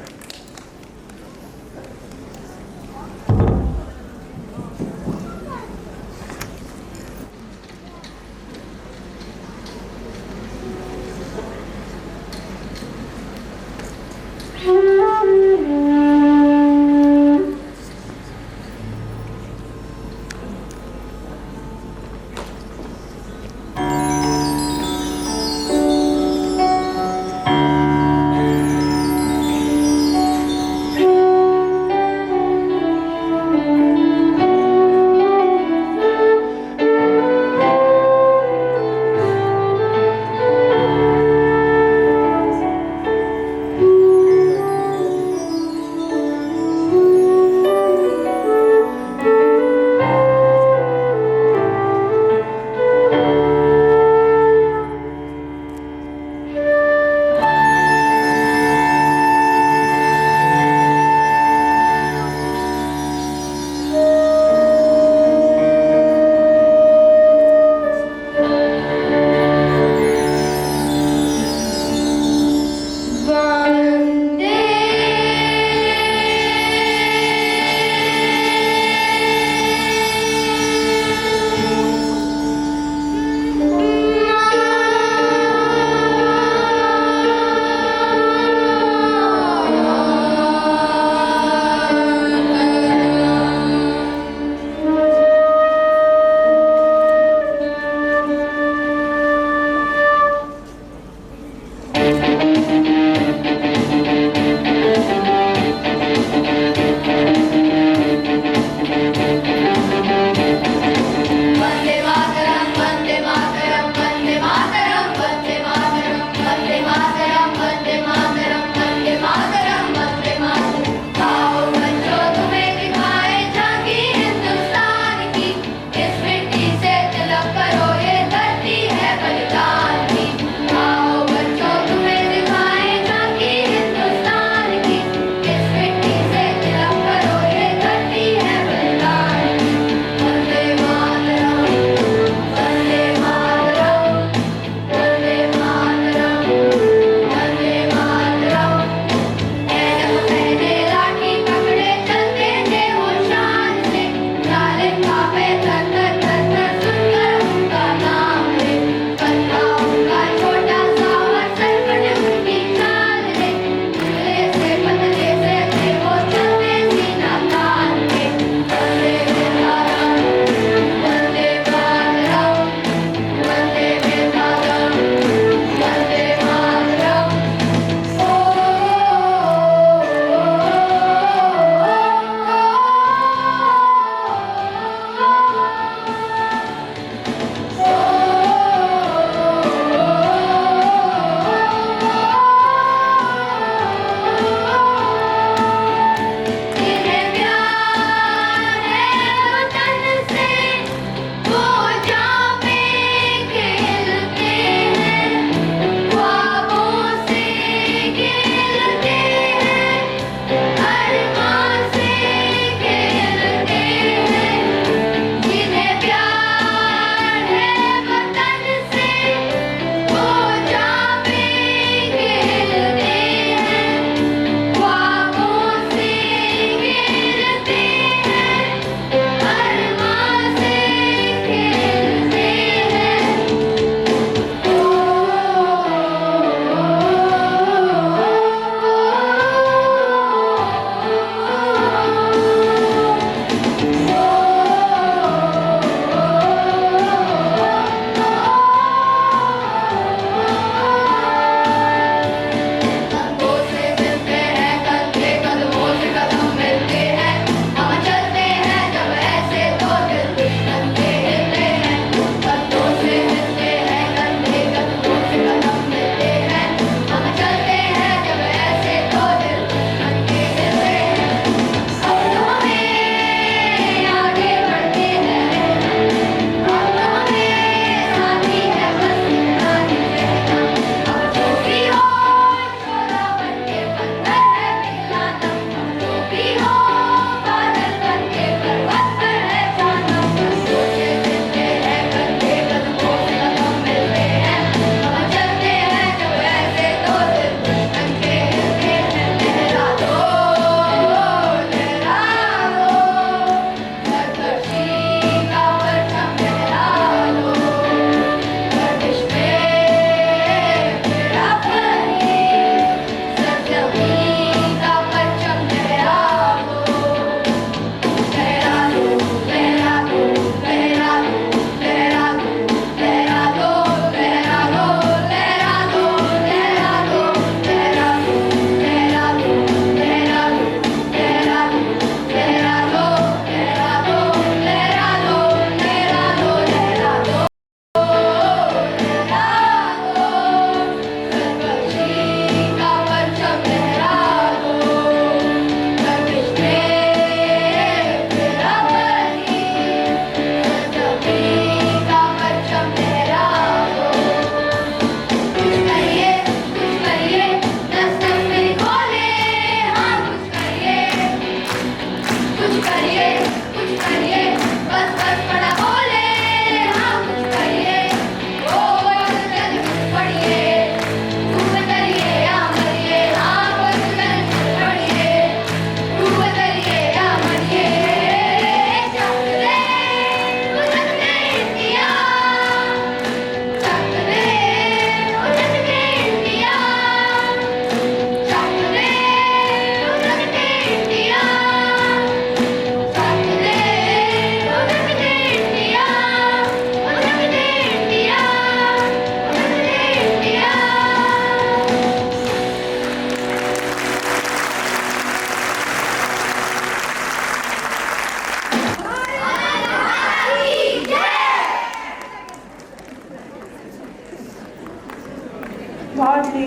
बहुत ही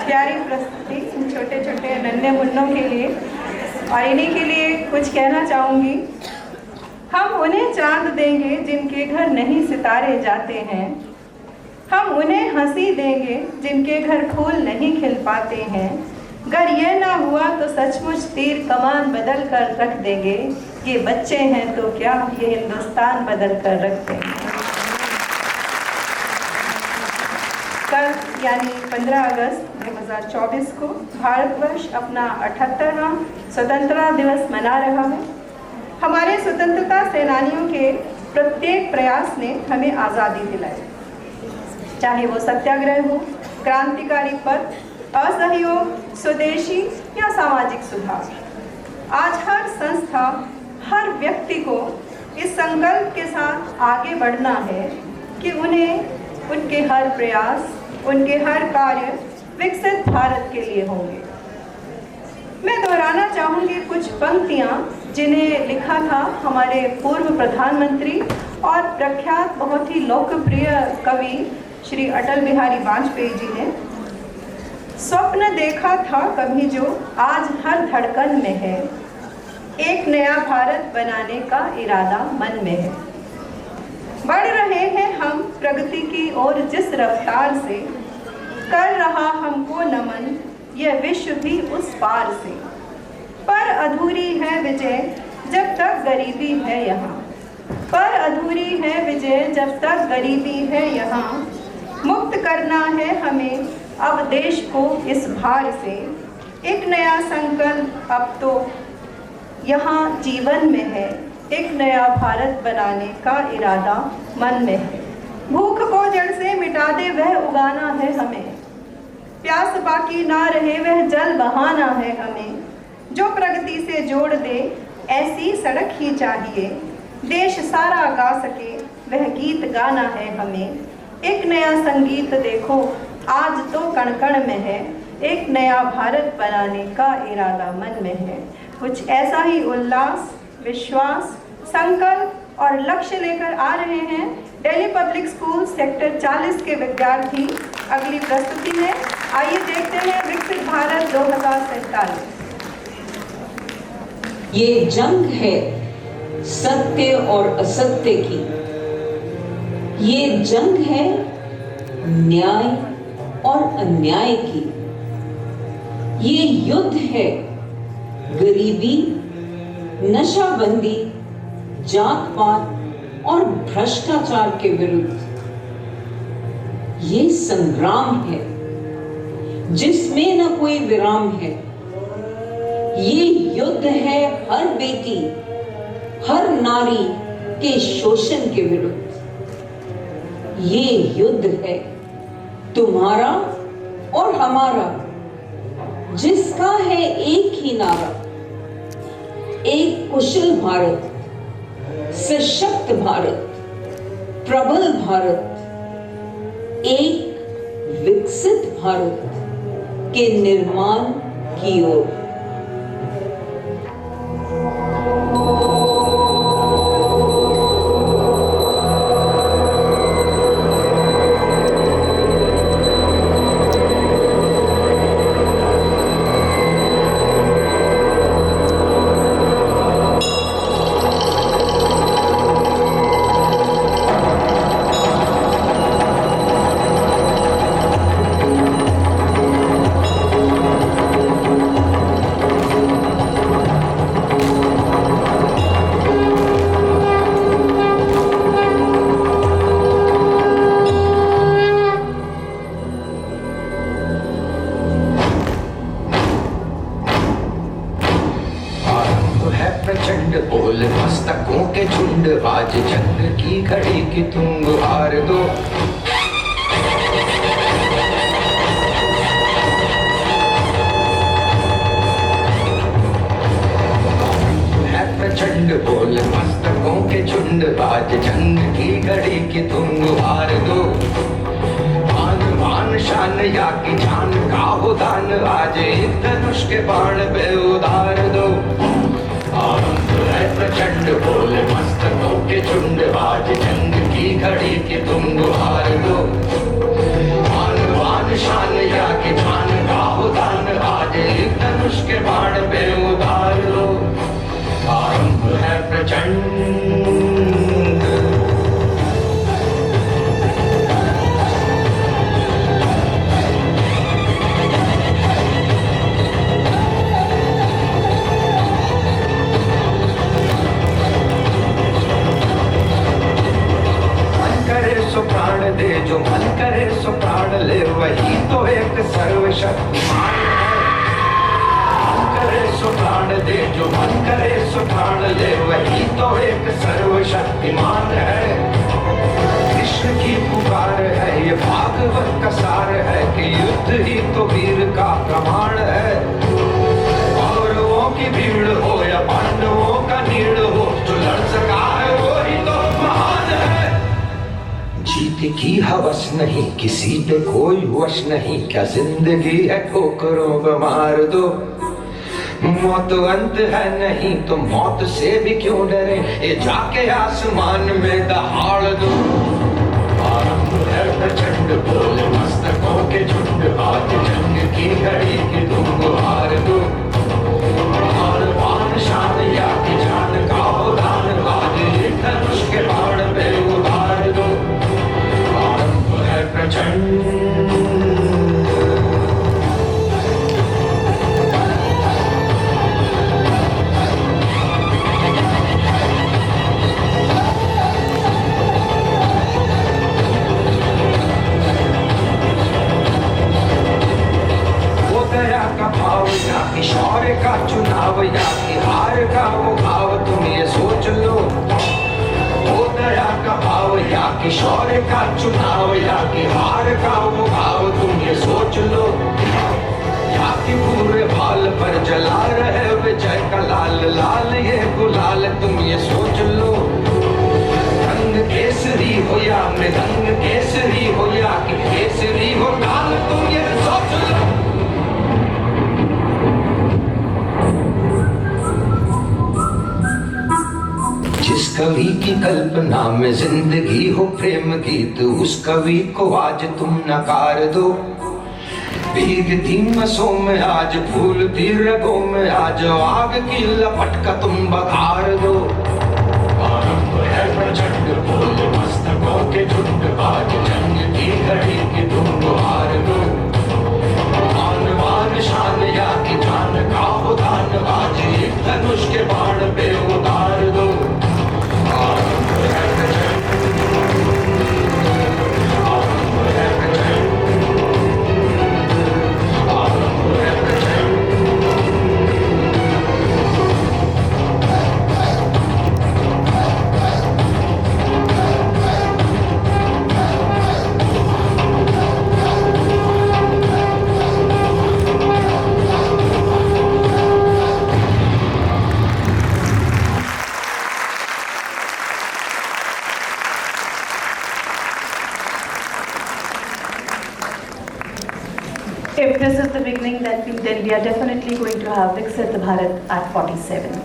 प्यारी प्रस्तुति इन छोटे छोटे नन्हे मुन्नों के लिए, और इन्हीं के लिए कुछ कहना चाहूँगी। हम उन्हें चांद देंगे जिनके घर नहीं सितारे जाते हैं, हम उन्हें हंसी देंगे जिनके घर फूल नहीं खिल पाते हैं। अगर ये ना हुआ तो सचमुच तीर कमान बदल कर रख देंगे, ये बच्चे हैं तो क्या ये हिंदुस्तान बदल कर रख देंगे। कल यानी 15 अगस्त 2024 को भारतवर्ष अपना 78वां स्वतंत्रता दिवस मना रहा है। हमारे स्वतंत्रता सेनानियों के प्रत्येक प्रयास ने हमें आज़ादी दिलाई, चाहे वो सत्याग्रह हो, क्रांतिकारी पथ, असहयोग, स्वदेशी या सामाजिक सुधार। आज हर संस्था, हर व्यक्ति को इस संकल्प के साथ आगे बढ़ना है कि उन्हें उनके हर प्रयास, उनके हर कार्य विकसित भारत के लिए होंगे। मैं दोहराना चाहूँगी कुछ पंक्तियाँ जिन्हें लिखा था हमारे पूर्व प्रधानमंत्री और प्रख्यात बहुत ही लोकप्रिय कवि श्री अटल बिहारी वाजपेयी जी ने। स्वप्न देखा था कभी जो आज हर धड़कन में है, एक नया भारत बनाने का इरादा मन में है। बढ़ रहे हैं हम प्रगति की ओर जिस रफ्तार से, कर रहा हमको नमन यह विश्व भी उस पार से। पर अधूरी है विजय जब तक गरीबी है यहाँ, पर अधूरी है विजय जब तक गरीबी है यहाँ। मुक्त करना है हमें अब देश को इस भार से, एक नया संकल्प अब तो यहाँ जीवन में है, एक नया भारत बनाने का इरादा मन में है। भूख को जड़ से मिटा दे वह उगाना है हमें, प्यास बाकी ना रहे वह जल बहाना है हमें। जो प्रगति से जोड़ दे ऐसी सड़क ही चाहिए, देश सारा गा सके वह गीत गाना है हमें। एक नया संगीत देखो आज तो कण कण में है, एक नया भारत बनाने का इरादा मन में है। कुछ ऐसा ही उल्लास, विश्वास, संकल्प और लक्ष्य लेकर आ रहे हैं दिल्ली पब्लिक स्कूल सेक्टर 40 के विद्यार्थी अगली प्रस्तुति में। आइए देखते हैं विकसित भारत 2047। ये जंग है सत्य और असत्य की, ये जंग है न्याय और अन्याय की, ये युद्ध है गरीबी, नशाबंदी, जात पात और भ्रष्टाचार के विरुद्ध। ये संग्राम है जिसमें न कोई विराम है। ये युद्ध है हर बेटी, हर नारी के शोषण के विरुद्ध। ये युद्ध है तुम्हारा और हमारा, जिसका है एक ही नारा, एक कुशल भारत, सशक्त भारत, प्रबल भारत, एक विकसित भारत के निर्माण की ओर। प्रचंड बोल मस्तकों के झुंड, आज चंद्र की घड़ी की तुम गुहार दो। है प्रचंड बोल मस्तकों के झुंड, आज चंद्र की घड़ी की तुम गुहार दो। मान शान या की जान का हो दान, आज एक धनुष के बाण पे उतार दो। है प्रचंड बोल मस्तकों के झुंड, आज जंग की घड़ी की तुम गुहार दो। मान शान करे सो प्राण ले, वही तो एक सर्वशक्तिमान है। मन करे सो प्राण दे, जो मन करे सो प्राण ले, वही तो एक सर्वशक्तिमान है। कृष्ण की पुकार है, ये भागवत का सार है कि युद्ध ही तो वीर का प्रमाण है। कौरवों की भीड़ हो या पांडवों का नीड़ हो, जो लड़ सका है वो ही तो महान है। जीत की हवस नहीं, किसी पे कोई वश नहीं, क्या जिंदगी है ठोकरों को मार दो। मौत अंत है नहीं तो मौत से भी क्यों डरे, ये जाके आसमान में दहाड़ दो। आरंभ है प्रचंड बोले मस्तकों के झुंड, आज जंग की घड़ी की तुम गुहार दो। और बाण शान या की जान का हो दान, आज एक धनुष के बाण पे उतार दो। आरंभ है प्रचंड। शौर्य का चुनाव या कि हार का वो भाव, तुम ये सोच लो। वो दया का भाव या कि शौर्य का चुनाव, या कि हार का वो भाव, तुम ये सोच लो। या कि पूरे भाल पर जला रहे विजय का लाल लाल ये गुलाल, तुम ये सोच लो। रंग केसरी हो या मृदंग केसरी हो, या कि केसरी हो लाल, तुम ये सोच लो। जिस कवि की कल्पना में जिंदगी हो प्रेम गीत, उस कवि को आज तुम नकार दो। भीगती मसों में आज फूलती रगों में आज, आग की लपट का तुम बघार दो। आरंभ है प्रचंड बोले मस्तकों के झुंड, आज जंग की घड़ी की तुम गुहार दो। मान मान शान या की जान का हो दान, आज एक धनुष के बाण पे उतार दो। If this is the beginning, then we are definitely going to have Viksit Bharat at 47.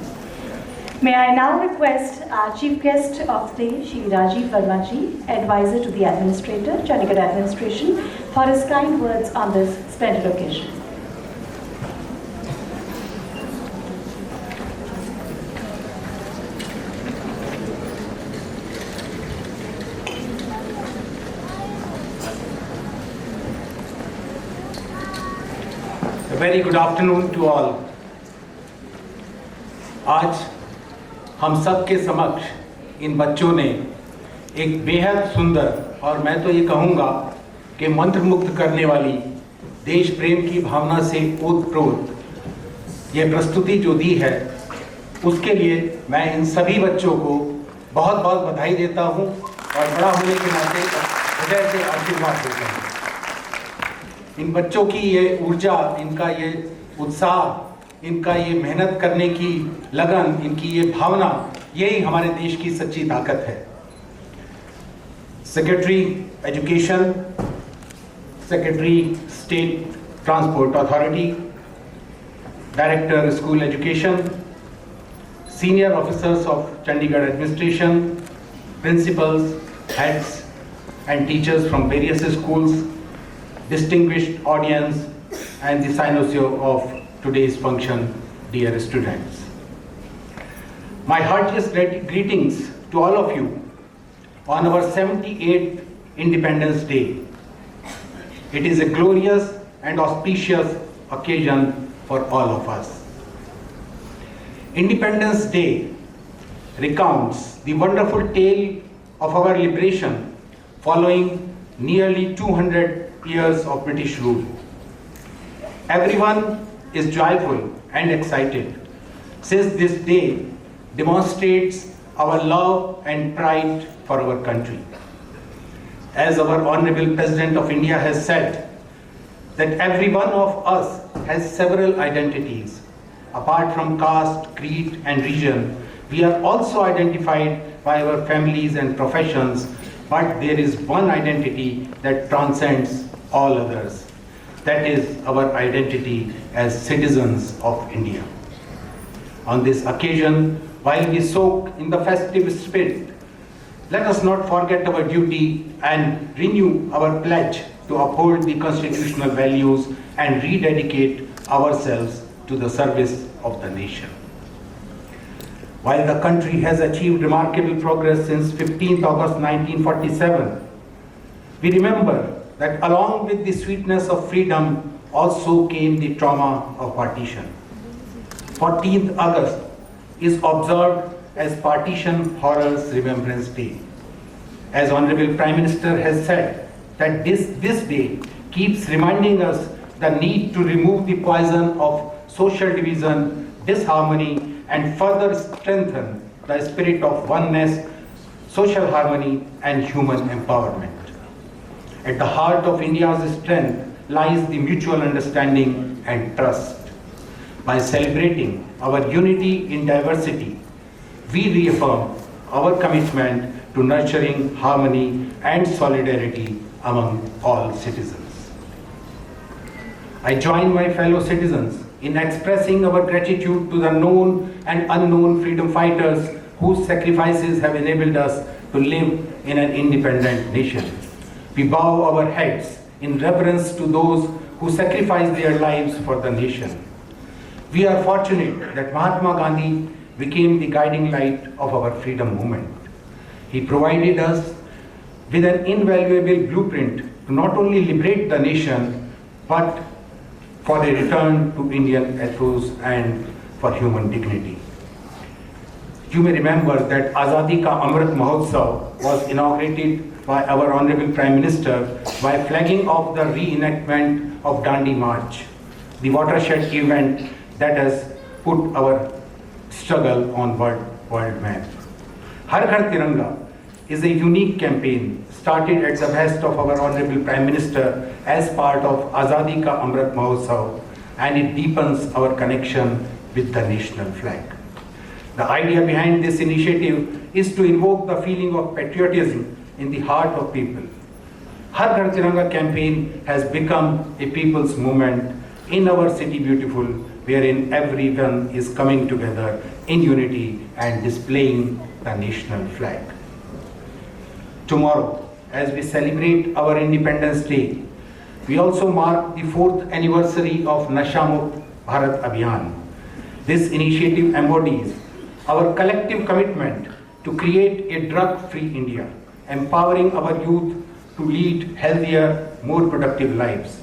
May I now request our chief guest of the day, Shri Rajiv Verma ji, advisor to the administrator, Chandigarh administration, for his kind words on this splendid occasion. A very good afternoon to all. आज हम सब के समक्ष इन बच्चों ने एक बेहद सुंदर और मैं तो ये कहूँगा कि मंत्रमुग्ध करने वाली देश प्रेम की भावना से ओतप्रोत ये प्रस्तुति जो दी है, उसके लिए मैं इन सभी बच्चों को बहुत बहुत बधाई देता हूँ और बड़ा होने के नाते हृदय से आशीर्वाद देता हूँ। इन बच्चों की ये ऊर्जा, इनका ये उत्साह, इनका ये मेहनत करने की लगन, इनकी ये भावना, यही हमारे देश की सच्ची ताकत है। Secretary education, secretary state transport authority, director school education, senior officers of Chandigarh administration, principles, heads and teachers from various schools, distinguished audience and the cynosure of today's function, dear students. My heartiest greetings to all of you on our 78th Independence Day. It is a glorious and auspicious occasion for all of us. Independence Day recounts the wonderful tale of our liberation following nearly 200 years of British rule. Everyone is joyful and excited, since this day demonstrates our love and pride for our country. As our Honorable President of India has said, that every one of us has several identities. Apart from caste, creed, and region, we are also identified by our families and professions, but there is one identity that transcends all others. That is our identity as citizens of India. On this occasion, while we soak in the festive spirit, let us not forget our duty and renew our pledge to uphold the constitutional values and rededicate ourselves to the service of the nation. While the country has achieved remarkable progress since 15th August 1947, we remember that along with the sweetness of freedom also came the trauma of partition. 14th August is observed as Partition Horrors Remembrance Day. As Honorable Prime Minister has said, that this day keeps reminding us the need to remove the poison of social division, disharmony, and further strengthen the spirit of oneness, social harmony, and human empowerment. At the heart of India's strength lies the mutual understanding and trust. By celebrating our unity in diversity, we reaffirm our commitment to nurturing harmony and solidarity among all citizens. I join my fellow citizens in expressing our gratitude to the known and unknown freedom fighters whose sacrifices have enabled us to live in an independent nation. We bow our heads in reverence to those who sacrificed their lives for the nation. We are fortunate that Mahatma Gandhi became the guiding light of our freedom movement. He provided us with an invaluable blueprint to not only liberate the nation, but for a return to Indian ethos and for human dignity. You may remember that Azadi Ka Amrit Mahotsav was inaugurated by our Honorable Prime Minister by flagging off the reenactment of Dandi March, the watershed event that has put our struggle on world map. Har Ghar Tiranga is a unique campaign started at the behest of our Honorable Prime Minister as part of Azadi Ka Amrit Mahotsav, and it deepens our connection with the national flag. The idea behind this initiative is to invoke the feeling of patriotism in the heart of people. Har Ghar Tiranga campaign has become a people's movement in our city beautiful, wherein everyone is coming together in unity and displaying the national flag. Tomorrow, as we celebrate our Independence Day, we also mark the 4th anniversary of Nasha Mukt Bharat Abhiyan. This initiative embodies our collective commitment to create a drug-free India, empowering our youth to lead healthier, more productive lives.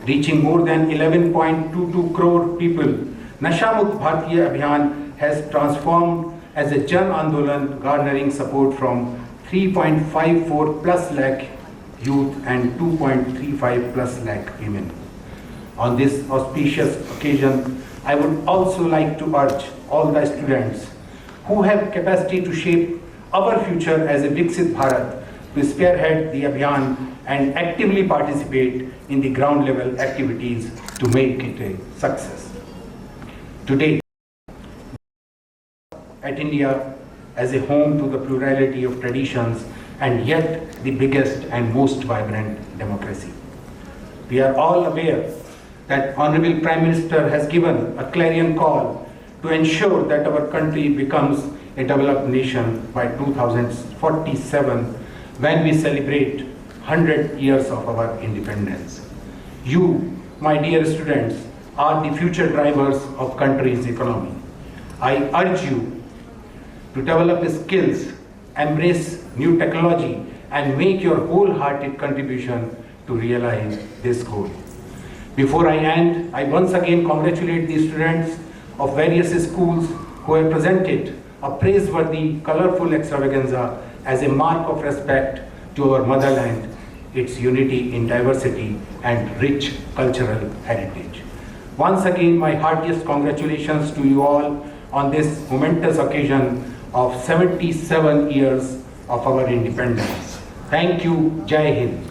Reaching more than 11.22 crore people, Nasha Mukt Bharatiya Abhiyan has transformed as a Jan Andolan, garnering support from 3.54 plus lakh youth and 2.35 plus lakh women. On this auspicious occasion, I would also like to urge all the students who have capacity to shape our future as a Viksit Bharat to spearhead the Abhiyan and actively participate in the ground level activities to make it a success. Today, at India as a home to the plurality of traditions and yet the biggest and most vibrant democracy. We are all aware that Honorable Prime Minister has given a clarion call to ensure that our country becomes a developed nation by 2047 when we celebrate 100 years of our independence. You, my dear students, are the future drivers of country's economy. I urge you to develop skills, embrace new technology, and make your wholehearted contribution to realize this goal. Before I end, I once again congratulate the students of various schools who have presented a praiseworthy, colorful extravaganza as a mark of respect to our motherland its unity in diversity and rich cultural heritage. Once again, my heartiest congratulations to you all on this momentous occasion of 77 years of our independence. Thank you. Jai Hind.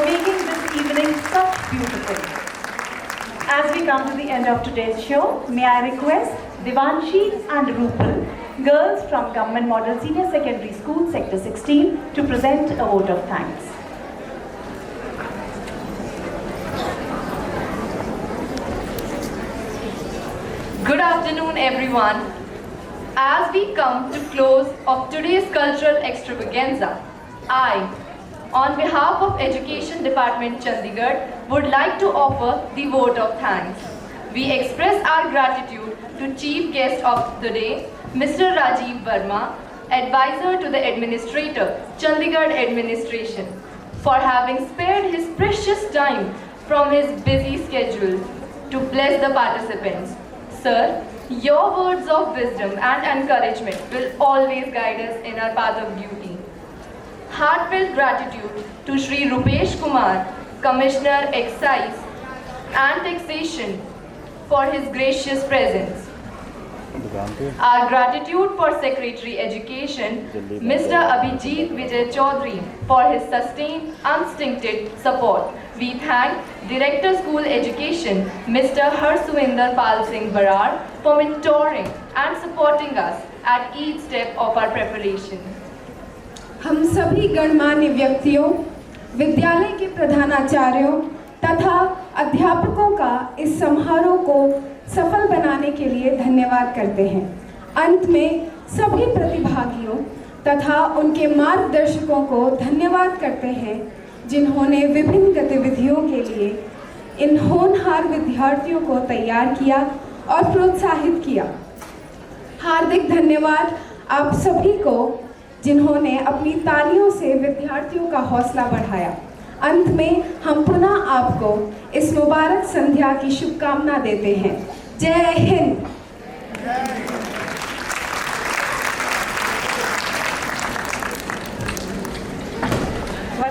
making this evening such beautiful. As we come to the end of today's show, may I request Devanshi and Rupal, girls from Government Model Senior Secondary School, Sector 16, to present a vote of thanks. Good afternoon, everyone. As we come to close of today's cultural extravaganza, I, on behalf of Education Department Chandigarh, would like to offer the vote of thanks. We express our gratitude to Chief Guest of the Day, Mr. Rajiv Verma, Advisor to the Administrator, Chandigarh Administration, for having spared his precious time from his busy schedule to bless the participants. Sir, your words of wisdom and encouragement will always guide us in our path of duty. Heartfelt gratitude to Shri Rupesh Kumar, Commissioner Excise and Taxation, for his gracious presence. Our gratitude for Secretary Education, Mr. Abhijit Vijay Chaudhary, for his sustained, unstinted support. We thank Director School Education, Mr. Harsuinder Pal Singh Barar, for mentoring and supporting us at each step of our preparation. हम सभी गणमान्य व्यक्तियों, विद्यालय के प्रधानाचार्यों तथा अध्यापकों का इस समारोह को सफल बनाने के लिए धन्यवाद करते हैं। अंत में सभी प्रतिभागियों तथा उनके मार्गदर्शकों को धन्यवाद करते हैं, जिन्होंने विभिन्न गतिविधियों के लिए इन होनहार विद्यार्थियों को तैयार किया और प्रोत्साहित किया। हार्दिक धन्यवाद आप सभी को, जिन्होंने अपनी तालियों से विद्यार्थियों का हौसला बढ़ाया। अंत में हम पुनः आपको इस मुबारक संध्या की शुभकामना देते हैं। जय हिंद।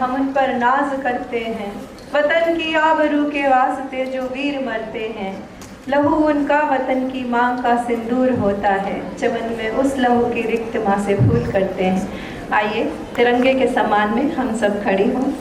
हम उन पर नाज करते हैं, वतन की आबरू के वास्ते जो वीर मरते हैं। लहू उनका वतन की मांग का सिंदूर होता है, चमन में उस लहू की रिक्त माँ से फूल करते हैं। आइए तिरंगे के सम्मान में हम सब खड़ी हों।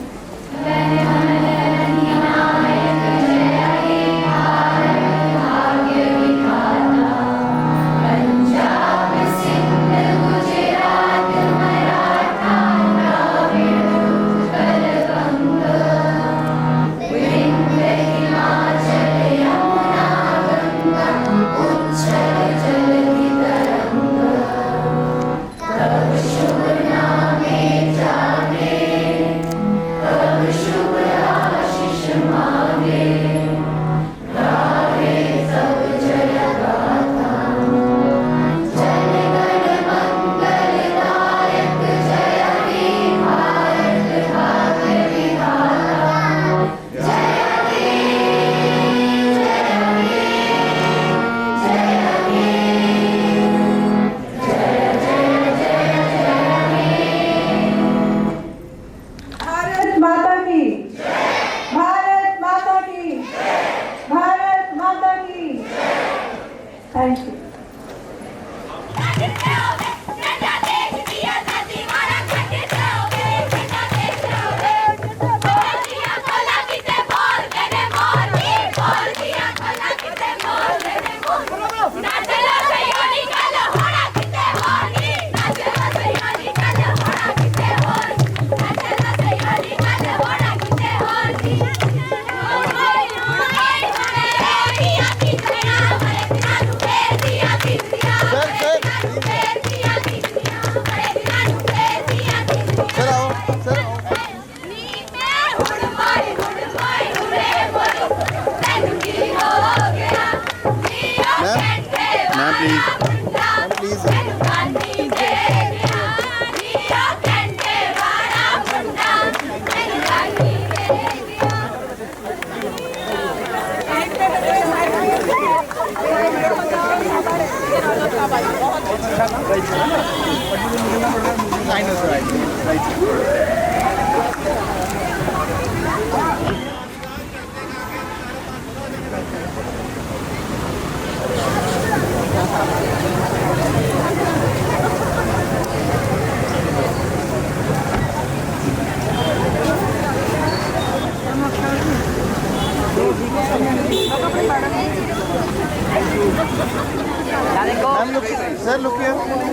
Sir, look here.